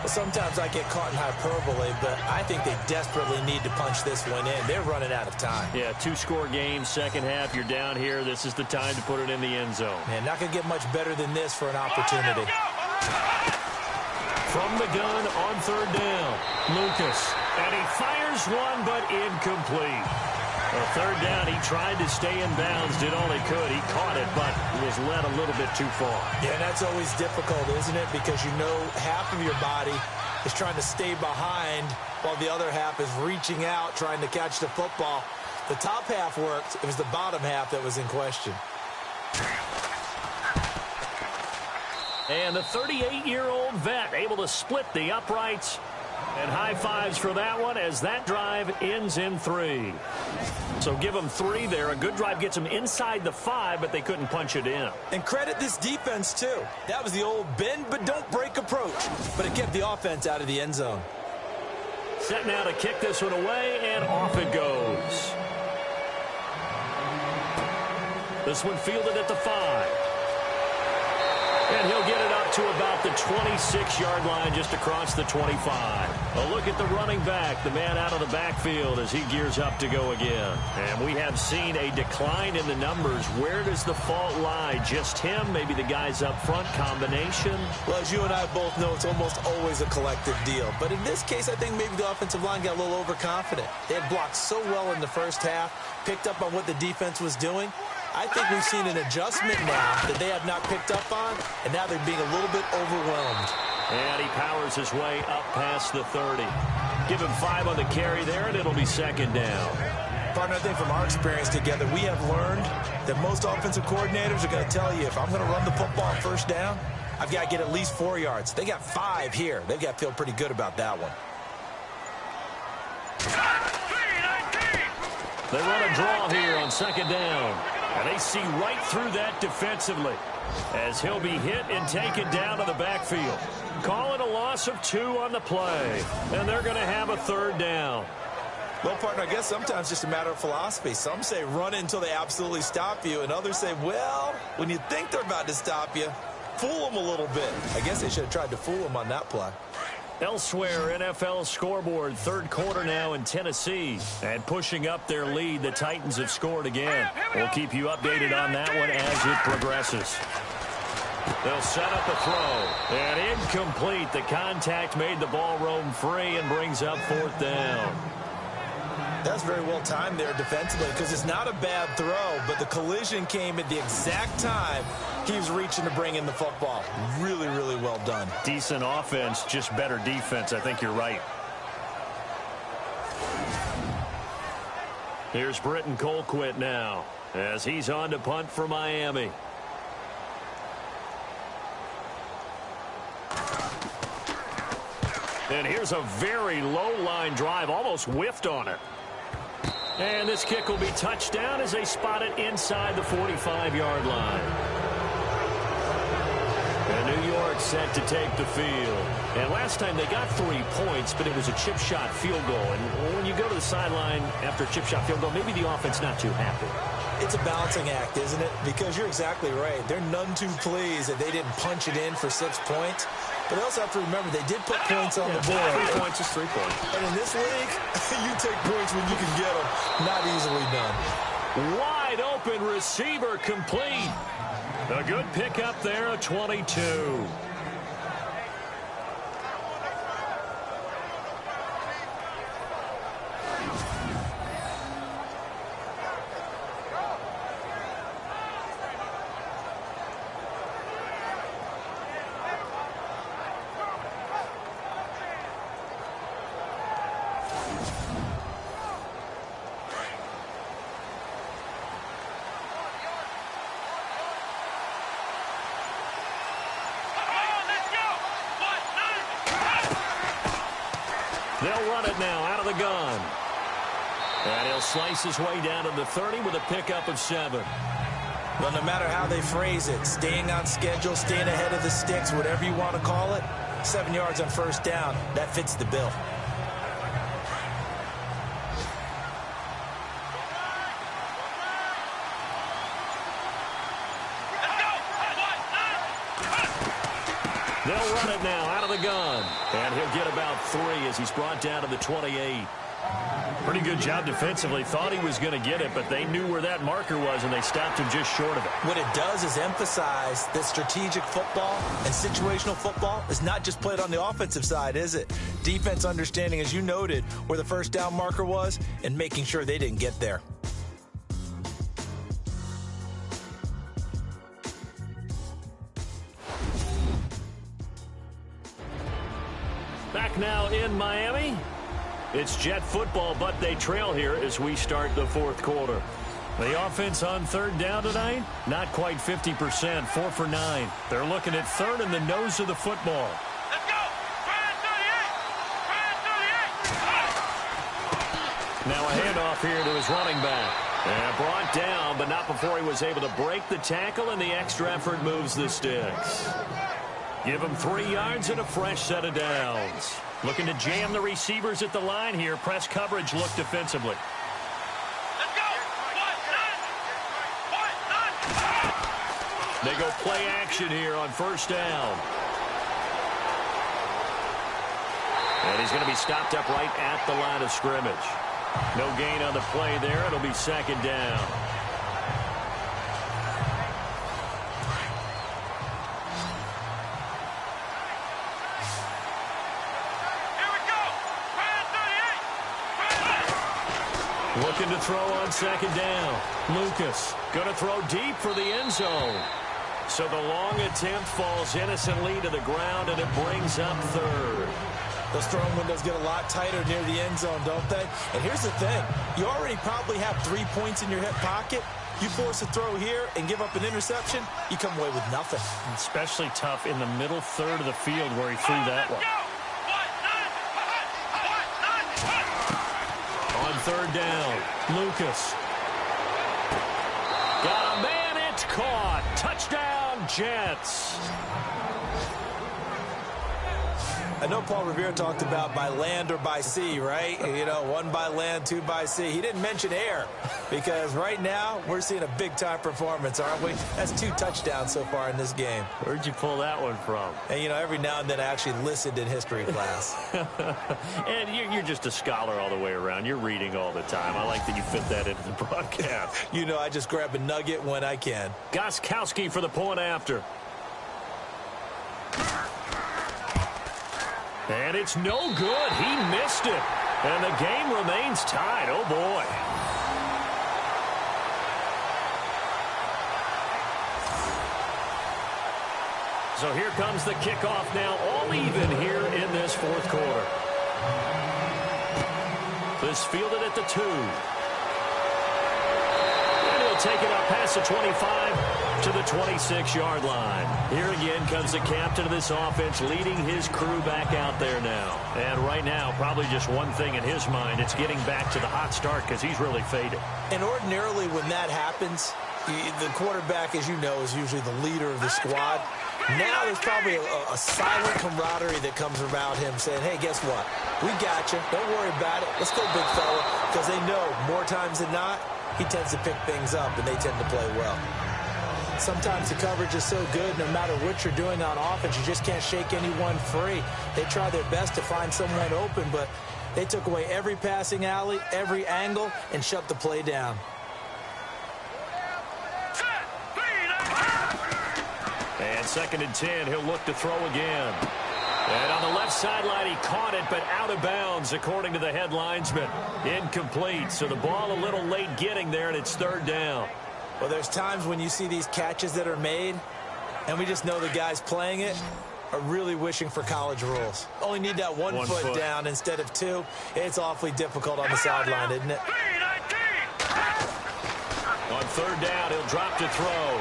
Well, sometimes I get caught in hyperbole, but I think they desperately need to punch this one in. They're running out of time. Yeah, 2-score game, second half. You're down here. This is the time to put it in the end zone. Man, not going to get much better than this for an opportunity. From the gun on 3rd down, Lucas. And he fires one, but incomplete. Well, 3rd down, he tried to stay in bounds, did all he could. He caught it, but was led a little bit too far. Yeah, and that's always difficult, isn't it? Because you know half of your body is trying to stay behind while the other half is reaching out, trying to catch the football. The top half worked. It was the bottom half that was in question. And the 38-year-old vet able to split the uprights. And high fives for that one as that drive ends in 3. So give them 3 there. A good drive gets them inside the 5, but they couldn't punch it in. And credit this defense, too. That was the old bend but don't break approach. But it kept the offense out of the end zone. Set now to kick this one away, and off it goes. This one fielded at the 5. And he'll get it up to about the 26-yard line just across the 25. A look at the running back, the man out of the backfield as he gears up to go again. And we have seen a decline in the numbers. Where does the fault lie? Just him? Maybe the guys up front? Combination? Well, as you and I both know, it's almost always a collective deal. But in this case, I think maybe the offensive line got a little overconfident. They had blocked so well in the first half, picked up on what the defense was doing. I think we've seen an adjustment now that they have not picked up on, and now they're being a little bit overwhelmed. And he powers his way up past the 30. Give him 5 on the carry there, and it'll be 2nd down. Partner, I think from our experience together, we have learned that most offensive coordinators are going to tell you, if I'm going to run the football on 1st down, I've got to get at least 4 yards. They got 5 here. They've got to feel pretty good about that one. They run a draw here on 2nd down. And they see right through that defensively as he'll be hit and taken down to the backfield. Call it a loss of 2 on the play. And they're going to have a 3rd down. Well, partner, I guess sometimes it's just a matter of philosophy. Some say run until they absolutely stop you, and others say, well, when you think they're about to stop you, fool them a little bit. I guess they should have tried to fool them on that play. Elsewhere, NFL scoreboard, 3rd quarter now in Tennessee. And pushing up their lead, the Titans have scored again. We'll keep you updated on that one as it progresses. They'll set up the throw. And incomplete. The contact made the ball roam free and brings up 4th down. That's very well timed there defensively because it's not a bad throw, but the collision came at the exact time he was reaching to bring in the football. Really, really well done. Decent offense, just better defense. I think you're right. Here's Britton Colquitt now as he's on to punt for Miami. And here's a very low line drive, almost whiffed on it. And this kick will be touchdown as they spot it inside the 45-yard line. And New York set to take the field. And last time they got 3 points, but it was a chip shot field goal. And when you go to the sideline after a chip shot field goal, maybe the offense not too happy. It's a balancing act, isn't it? Because you're exactly right. They're none too pleased that they didn't punch it in for 6 points. But they also have to remember they did put points on the board. 3 points is 3 points. And in this league, you take points when you can get them. Not easily done. Wide open receiver complete. A good pickup there, a 22. They'll run it now out of the gun. And he'll slice his way down to the 30 with a pickup of 7. Well, no matter how they phrase it, staying on schedule, staying ahead of the sticks, whatever you want to call it, 7 yards on first down, that fits the bill. They'll run it now out of the gun. And he'll get about 3 as he's brought down to the 28. Pretty good job defensively. Thought he was going to get it, but they knew where that marker was, and they stopped him just short of it. What it does is emphasize that strategic football and situational football is not just played on the offensive side, is it? Defense understanding, as you noted, where the first down marker was and making sure they didn't get there. Back now in Miami. It's Jet football, but they trail here as we start the fourth quarter. The offense on third down tonight, not quite 50%, 4 for 9. They're looking at third in the nose of the football. Let's go! Try 38! Now a handoff here to his running back. And brought down, but not before he was able to break the tackle, and the extra effort moves the sticks. Give him 3 yards and a fresh set of downs. Looking to jam the receivers at the line here. Press coverage look defensively. Let's go! They go play action here on first down. And he's going to be stopped up right at the line of scrimmage. No gain on the play there. It'll be second down. Looking to throw on second down. Lucas going to throw deep for the end zone. So the long attempt falls innocently to the ground, and it brings up third. Those throwing windows get a lot tighter near the end zone, don't they? And here's the thing. You already probably have 3 points in your hip pocket. You force a throw here and give up an interception, you come away with nothing. Especially tough in the middle third of the field where he threw that one. On third down, Lucas. Got a man, it's caught. Touchdown, Jets. I know Paul Revere talked about by land or by sea, right? You know, 1 by land, 2 by sea. He didn't mention air because right now we're seeing a big-time performance, aren't we? That's 2 touchdowns so far in this game. Where'd you pull that one from? And, you know, every now and then I actually listened in history class. And you're just a scholar all the way around. You're reading all the time. I like that you fit that into the broadcast. You know, I just grab a nugget when I can. Gostkowski for the point after. And it's no good. He missed it. And the game remains tied. Oh, boy. So here comes the kickoff now, all even here in this fourth quarter. This fielded at the 2. And he'll take it up past the 25 to the 26-yard line. Here again comes the captain of this offense leading his crew back out there now. And right now, probably just one thing in his mind. It's getting back to the hot start because he's really faded. And ordinarily when that happens, the quarterback, as you know, is usually the leader of the squad. Now there's probably a silent camaraderie that comes around him saying, hey, guess what? We got you. Don't worry about it. Let's go, big fella. Because they know more times than not, he tends to pick things up, and they tend to play well. Sometimes the coverage is so good, no matter what you're doing on offense, you just can't shake anyone free. They try their best to find someone open, but they took away every passing alley, every angle, and shut the play down. And 2nd and 10, he'll look to throw again. And on the left sideline, he caught it, but out of bounds, according to the head linesman. Incomplete, so the ball a little late getting there, and it's 3rd down. Well, there's times when you see these catches that are made, and we just know the guys playing it are really wishing for college rules. Only need that one foot down instead of 2. It's awfully difficult on the sideline, isn't it? On 3rd down, he'll drop to throw.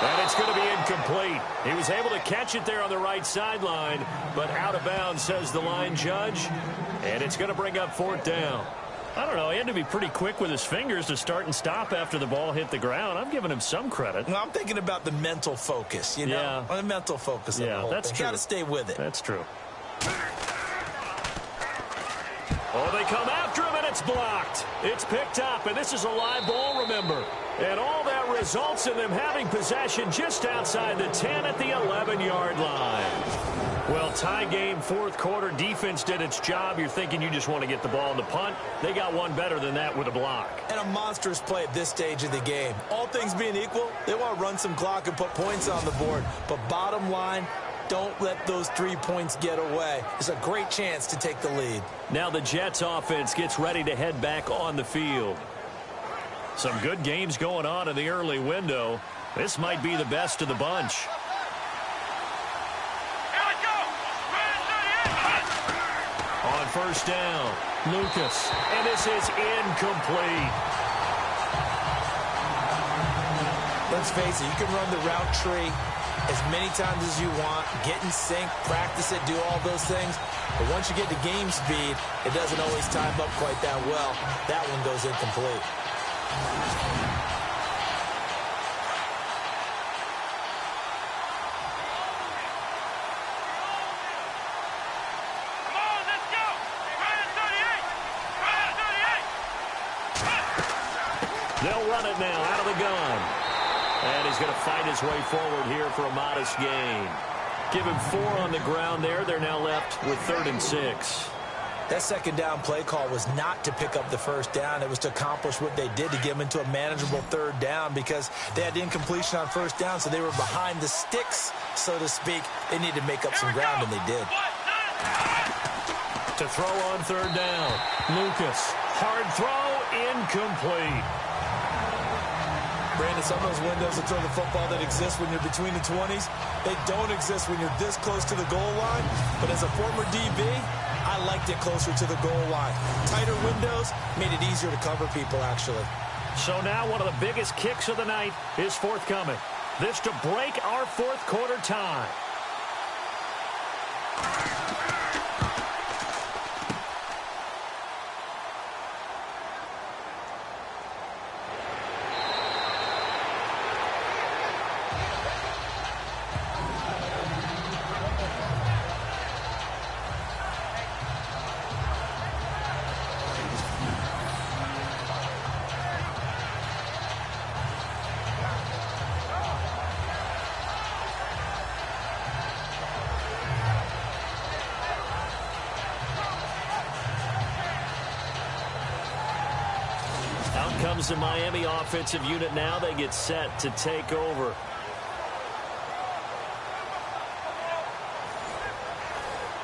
And it's going to be incomplete. He was able to catch it there on the right sideline, but out of bounds, says the line judge. And it's going to bring up 4th down. I don't know. He had to be pretty quick with his fingers to start and stop after the ball hit the ground. I'm giving him some credit. Well, I'm thinking about the mental focus, you know? Yeah. The mental focus of the whole that's thing. true. Got to stay with it. That's true. Oh, they come after him, and it's blocked. It's picked up, and this is a live ball, remember. And all that results in them having possession just outside the 10 at the 11-yard line. Well, tie game, 4th quarter. Defense did its job. You're thinking you just want to get the ball in the punt. They got one better than that with a block. And a monstrous play at this stage of the game. All things being equal, they want to run some clock and put points on the board. But bottom line, don't let those 3 points get away. It's a great chance to take the lead. Now the Jets offense gets ready to head back on the field. Some good games going on in the early window. This might be the best of the bunch. On 1st down, Lucas. And this is incomplete. Let's face it, you can run the route tree as many times as you want, get in sync, practice it, do all those things. But once you get to game speed, it doesn't always time up quite that well. That one goes incomplete. They'll run it now out of the gun. And he's going to fight his way forward here for a modest gain. Give him 4 on the ground there. They're now left with 3rd and 6. That 2nd down play call was not to pick up the 1st down. It was to accomplish what they did to get them into a manageable 3rd down because they had incompletion on 1st down, so they were behind the sticks, so to speak. They needed to make up some ground, and they did. To throw on 3rd down, Lucas. Hard throw, incomplete. Brandon, some of those windows to throw the football that exist when you're between the 20s, they don't exist when you're this close to the goal line. But as a former DB, I liked it closer to the goal line. Tighter windows made it easier to cover people, actually. So now one of the biggest kicks of the night is forthcoming. This to break our 4th quarter tie. Out comes the Miami offensive unit now. They get set to take over.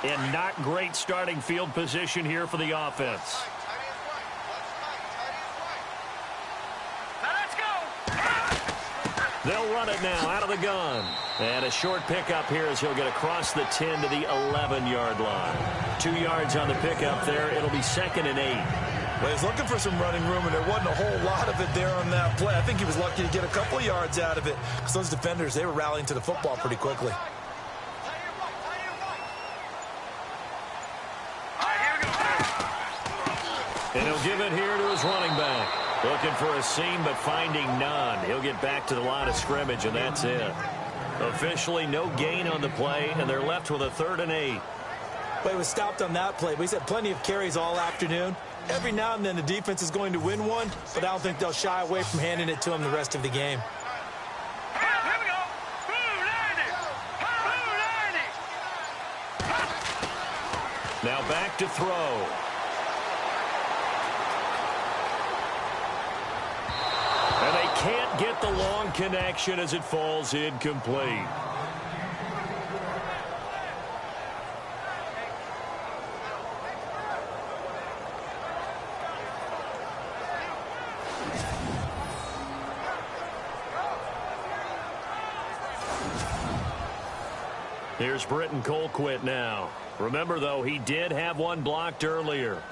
And not great starting field position here for the offense. They'll run it now out of the gun. And a short pickup here as he'll get across the 10 to the 11-yard line. 2 yards on the pickup there. It'll be 2nd and 8. Well, he's looking for some running room, and there wasn't a whole lot of it there on that play. I think he was lucky to get a couple of yards out of it because those defenders, they were rallying to the football pretty quickly. And he'll give it here to his running back. Looking for a seam, but finding none. He'll get back to the line of scrimmage, and that's it. Officially no gain on the play, and they're left with a 3rd and 8. But he was stopped on that play. But he's had plenty of carries all afternoon. Every now and then the defense is going to win one, but I don't think they'll shy away from handing it to him the rest of the game. Now back to throw. And they can't get the long connection as it falls incomplete. Here's Britton Colquitt now. Remember, though, he did have one blocked earlier.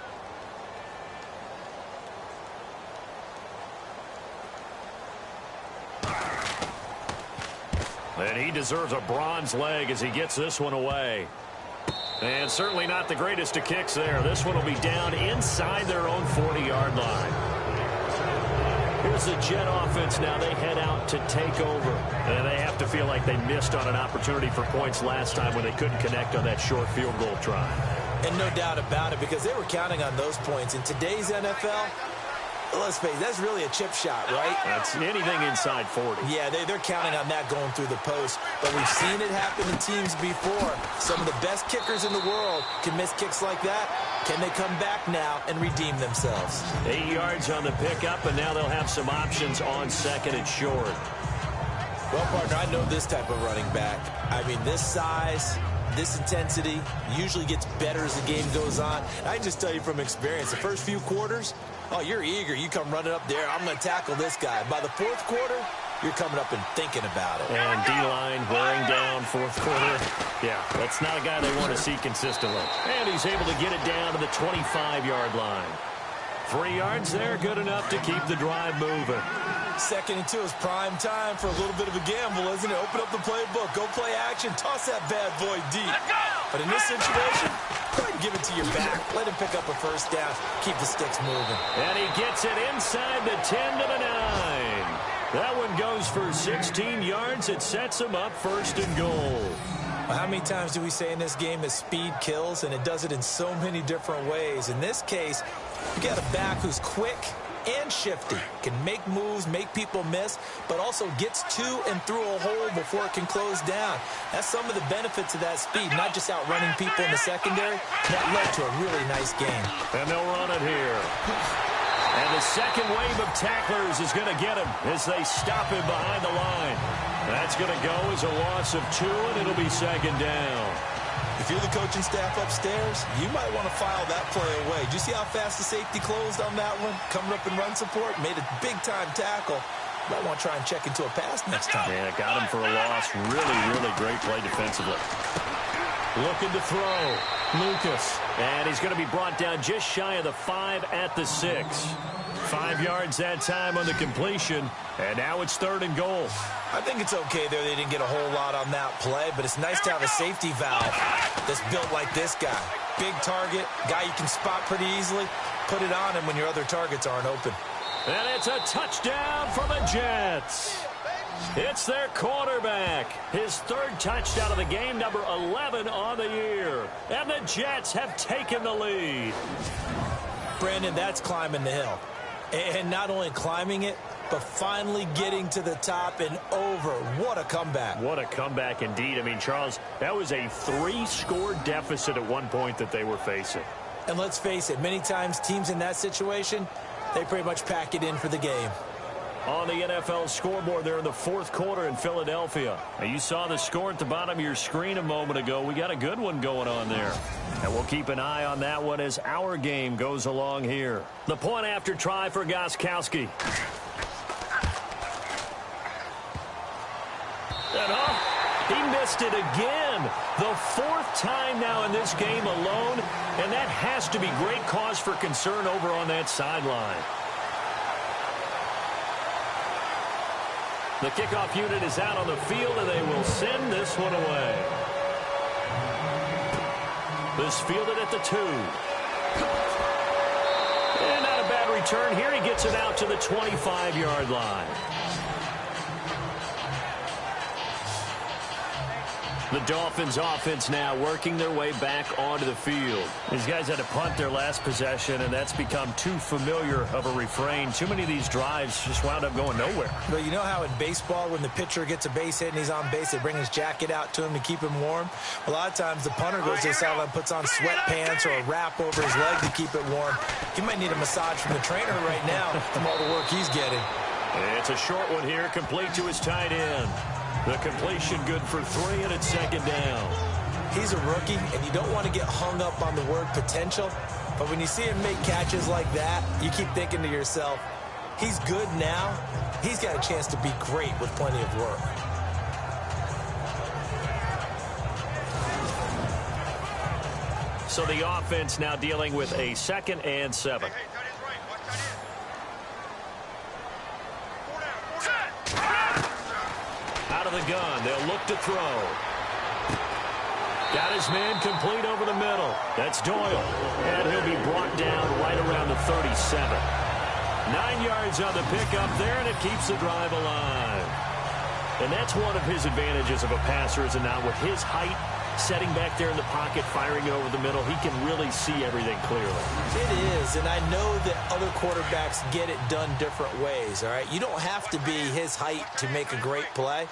And he deserves a bronze leg as he gets this one away. And certainly not the greatest of kicks there. This one will be down inside their own 40-yard line. Here's the Jet offense now. They head out to take over. And they have to feel like they missed on an opportunity for points last time when they couldn't connect on that short field goal try. And no doubt about it, because they were counting on those points. In today's NFL, let's face it, that's really a chip shot, right? That's anything inside 40. Yeah, they're counting on that going through the post. But we've seen it happen to teams before. Some of the best kickers in the world can miss kicks like that. Can they come back now and redeem themselves? 8 yards on the pickup, and now they'll have some options on second and short. Well, partner, I know this type of running back. I mean, this size, this intensity usually gets better as the game goes on. And I can just tell you from experience, the first few quarters, oh, you're eager. You come running up there. I'm going to tackle this guy. By the fourth quarter, you're coming up and thinking about it. And D-line wearing down fourth quarter. Yeah, that's not a guy they want to see consistently. And he's able to get it down to the 25-yard line. 3 yards there, good enough to keep the drive moving. Second and 2 is prime time for a little bit of a gamble, isn't it? Open up the playbook, go play action, toss that bad boy deep. But in this situation, go ahead and give it to your back. Let him pick up a first down. Keep the sticks moving. And he gets it inside the 10 to the 9. That one goes for 16 yards. It sets him up first and goal. Well, how many times do we say in this game that speed kills, and it does it in so many different ways? In this case, you got a back who's quick and shifty, can make moves, make people miss, but also gets to and through a hole before it can close down. That's some of the benefits of that speed, not just outrunning people in the secondary. That led to a really nice game. And they'll run it here. And the second wave of tacklers is going to get him as they stop him behind the line. That's going to go as a loss of 2, and it'll be second down. If you're the coaching staff upstairs, you might want to file that play away. Did you see how fast the safety closed on that one? Coming up in run support, made a big-time tackle. Might want to try and check into a pass next time. Yeah, got him for a loss. Really, really great play defensively. Looking to throw. Lucas. And he's going to be brought down just shy of the 5 at the 6. 5 yards that time on the completion. And now it's 3rd and goal. I think it's okay there. They didn't get a whole lot on that play, but it's nice to have a safety valve that's built like this guy. Big target, guy you can spot pretty easily. Put it on him when your other targets aren't open. And it's a touchdown for the Jets. It's their quarterback. His 3rd touchdown of the game, number 11 on the year. And the Jets have taken the lead. Brandon, that's climbing the hill. And not only climbing it, but finally getting to the top and over. What a comeback. What a comeback indeed. I mean, Charles, that was a 3-score deficit at one point that they were facing. And let's face it, many times teams in that situation, they pretty much pack it in for the game. On the NFL scoreboard there in the 4th quarter in Philadelphia. Now, you saw the score at the bottom of your screen a moment ago. We got a good one going on there. And we'll keep an eye on that one as our game goes along here. The point after try for Gostkowski. And he missed it again. The 4th time now in this game alone. And that has to be great cause for concern over on that sideline. The kickoff unit is out on the field, and they will send this one away. This fielded at the 2. And not a bad return here. He gets it out to the 25-yard line. The Dolphins offense now working their way back onto the field. These guys had to punt their last possession, and that's become too familiar of a refrain. Too many of these drives just wound up going nowhere. But you know how in baseball, when the pitcher gets a base hit and he's on base, they bring his jacket out to him to keep him warm? A lot of times the punter goes to the sideline, puts on sweatpants or a wrap over his leg to keep it warm. He might need a massage from the trainer right now from all the work he's getting. It's a short one here, complete to his tight end. The completion good for 3, and it's second down. He's a rookie, and you don't want to get hung up on the word potential. But when you see him make catches like that, you keep thinking to yourself, he's good now. He's got a chance to be great with plenty of work. So the offense now dealing with a 2nd and 7. Out of the gun, they'll look to throw. Got his man complete over the middle. That's Doyle. And he'll be brought down right around the 37. 9 yards on the pickup there, and it keeps the drive alive. And that's one of his advantages of a passer, is not with his height, setting back there in the pocket, firing it over the middle, he can really see everything clearly. It is, and I know that other quarterbacks get it done different ways, all right? You don't have to be his height to make a great play.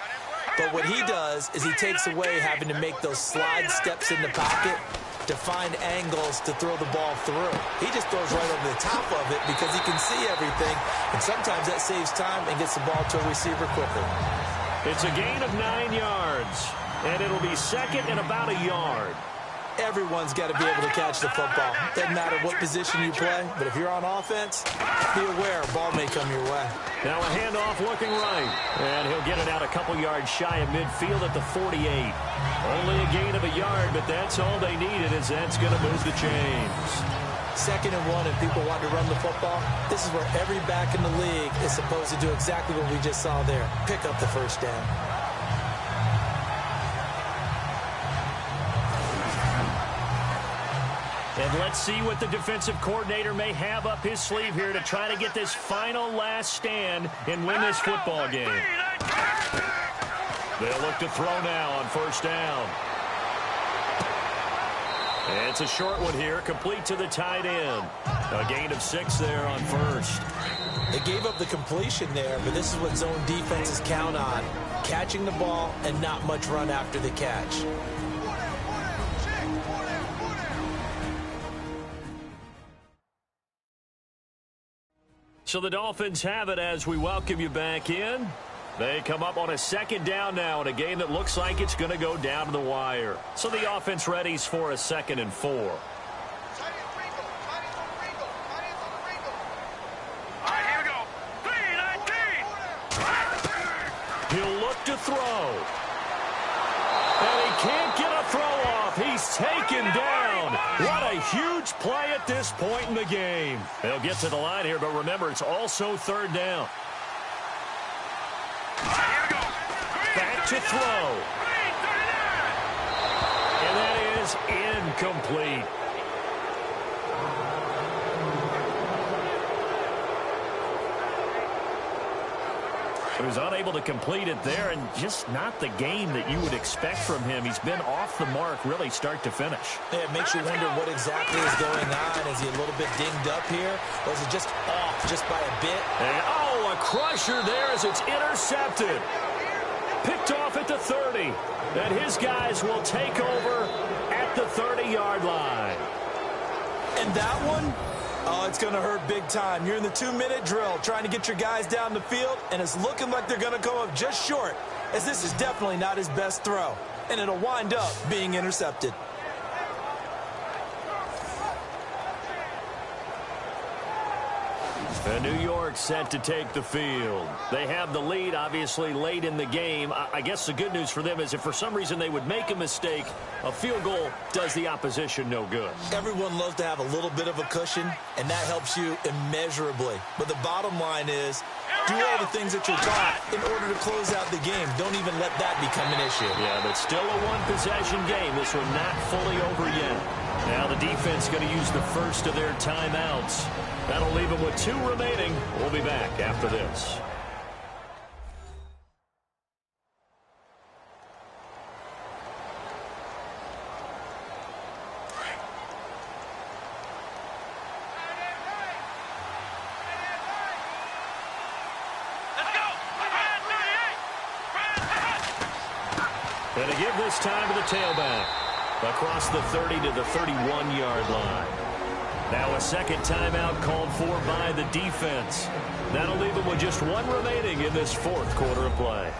But what he does is he takes away having to make those slide steps in the pocket to find angles to throw the ball through. He just throws right over the top of it because he can see everything, and sometimes that saves time and gets the ball to a receiver quicker. It's a gain of 9 yards, and it'll be 2nd and about a yard. Everyone's got to be able to catch the football. Doesn't matter what position you play, but if you're on offense, be aware a ball may come your way. Now a handoff looking right, and he'll get it out a couple yards shy of midfield at the 48. Only a gain of a yard, but that's all they needed, as that's going to move the chains. 2nd and 1, and people want to run the football. This is where every back in the league is supposed to do exactly what we just saw there. Pick up the first down. And let's see what the defensive coordinator may have up his sleeve here to try to get this final last stand and win this football game. They'll look to throw now on first down. And it's a short one here, complete to the tight end. A gain of 6 there on first. They gave up the completion there, but this is what zone defenses count on. Catching the ball and not much run after the catch. So the Dolphins have it as we welcome you back in. They come up on a 2nd down now in a game that looks like it's going to go down to the wire. So the offense readies for a 2nd and 4. All right, here we go. 3-19. He'll look to throw. And he can't get a throw off. He's taken down. What a huge play at this point in the game. They'll get to the line here, but remember, it's also 3rd down. All right, here we go. Back to throw. And that is incomplete. He was unable to complete it there, and just not the game that you would expect from him. He's been off the mark really start to finish. Yeah, it makes you wonder what exactly is going on. Is he a little bit dinged up here, or is it just off just by a bit? And, oh, a crusher there as it's intercepted. Picked off at the 30. And his guys will take over at the 30-yard line. And that one? Oh, it's going to hurt big time. You're in the 2-minute drill trying to get your guys down the field, and it's looking like they're going to come up just short, as this is definitely not his best throw, and it'll wind up being intercepted. And New York set to take the field. They have the lead, obviously, late in the game. I guess the good news for them is if for some reason they would make a mistake, a field goal does the opposition no good. Everyone loves to have a little bit of a cushion, and that helps you immeasurably. But the bottom line is, do all the things that you're taught in order to close out the game. Don't even let that become an issue. Yeah, but still a one-possession game. This one not fully over yet. Now the defense going to use the first of their timeouts. That'll leave them with 2 remaining. We'll be back after this. And to give this time to the tailback. Across the 30 to the 31-yard line. Now a second timeout called for by the defense. That'll leave them with just one remaining in this fourth quarter of play.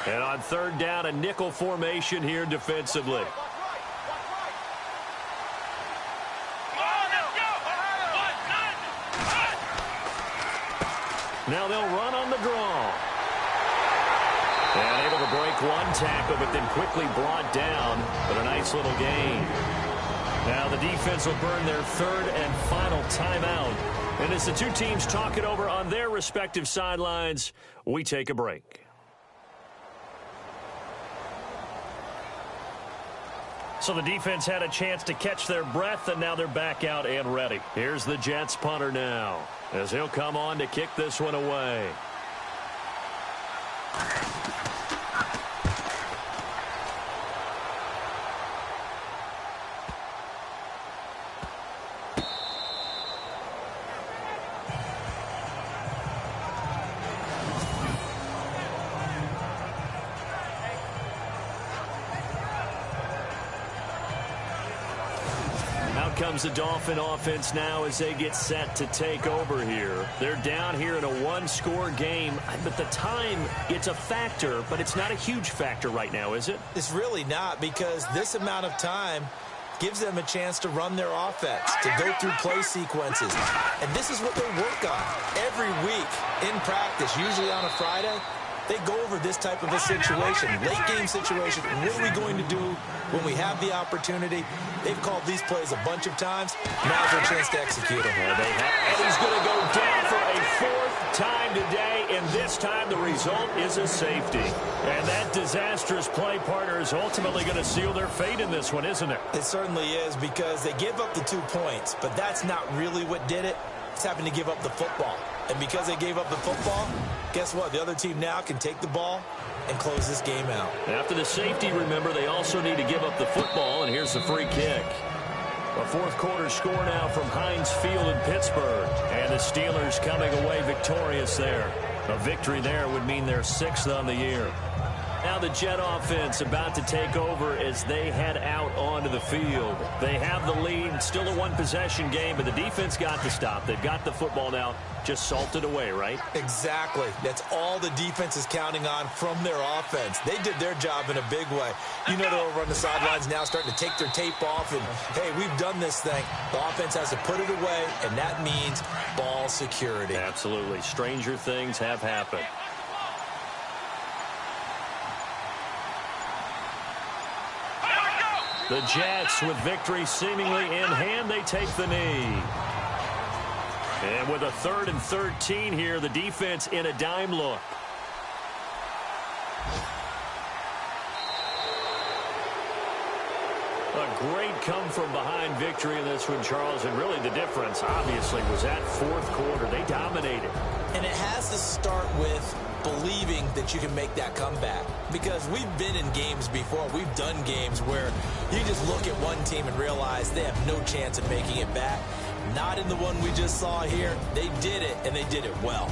And on third down, a nickel formation here defensively. Now they'll run on the draw. And able to break one tackle, but then quickly brought down. But a nice little gain. Now the defense will burn their third and final timeout. And as the two teams talk it over on their respective sidelines, we take a break. So the defense had a chance to catch their breath, and now they're back out and ready. Here's the Jets punter now, as he'll come on to kick this one away. Comes the Dolphin offense now as they get set to take over here. They're down here in a one-score game, but the time, it's a factor, but it's not a huge factor right now, is it? It's really not, because this amount of time gives them a chance to run their offense, to go through play sequences. And this is what they work on every week in practice, usually on a Friday. They go over this type of a situation, late-game situation. What are we going to do when we have the opportunity? They've called these plays a bunch of times. Now's their chance to execute them. And he's going to go down for a fourth time today, and this time the result is a safety. And that disastrous play, partner, is ultimately going to seal their fate in this one, isn't it? It certainly is, because they gave up the 2 points, but that's not really what did it. It's having to give up the football. And because they gave up the football, guess what? The other team now can take the ball and close this game out. After the safety, remember, they also need to give up the football, and here's the free kick. A fourth quarter score now from Heinz Field in Pittsburgh. And the Steelers coming away victorious there. A victory there would mean their 6th on the year. Now the Jet offense about to take over as they head out onto the field. They have the lead, still a one-possession game, but the defense got to stop. They've got the football now, just salted away, right? Exactly. That's all the defense is counting on from their offense. They did their job in a big way. You know, they're over on the sidelines now starting to take their tape off, and, hey, we've done this thing. The offense has to put it away, and that means ball security. Absolutely. Stranger things have happened. The Jets, with victory seemingly in hand, they take the knee. And with a 3rd and 13 here, the defense in a dime look. A great come-from-behind victory in this one, Charles. And really the difference, obviously, was that fourth quarter. They dominated. And it has to start with believing that you can make that comeback. Because we've been in games before. We've done games where you just look at one team and realize they have no chance of making it back. Not in the one we just saw here. They did it, and they did it well.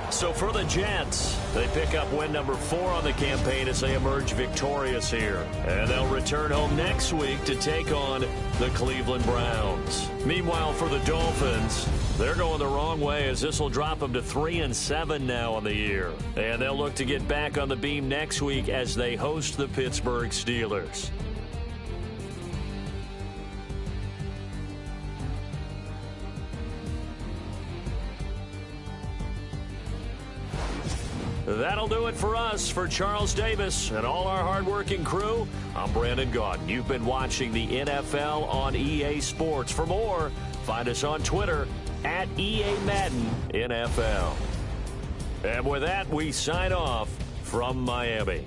So for the Jets, they pick up win number 4 on the campaign as they emerge victorious here. And they'll return home next week to take on the Cleveland Browns. Meanwhile, for the Dolphins, they're going the wrong way as this will drop them to 3-7 now on the year. And they'll look to get back on the beam next week as they host the Pittsburgh Steelers. That'll do it for us. For Charles Davis and all our hardworking crew, I'm Brandon Gaudin. You've been watching the NFL on EA Sports. For more, find us on Twitter at EA Madden NFL. And with that, we sign off from Miami.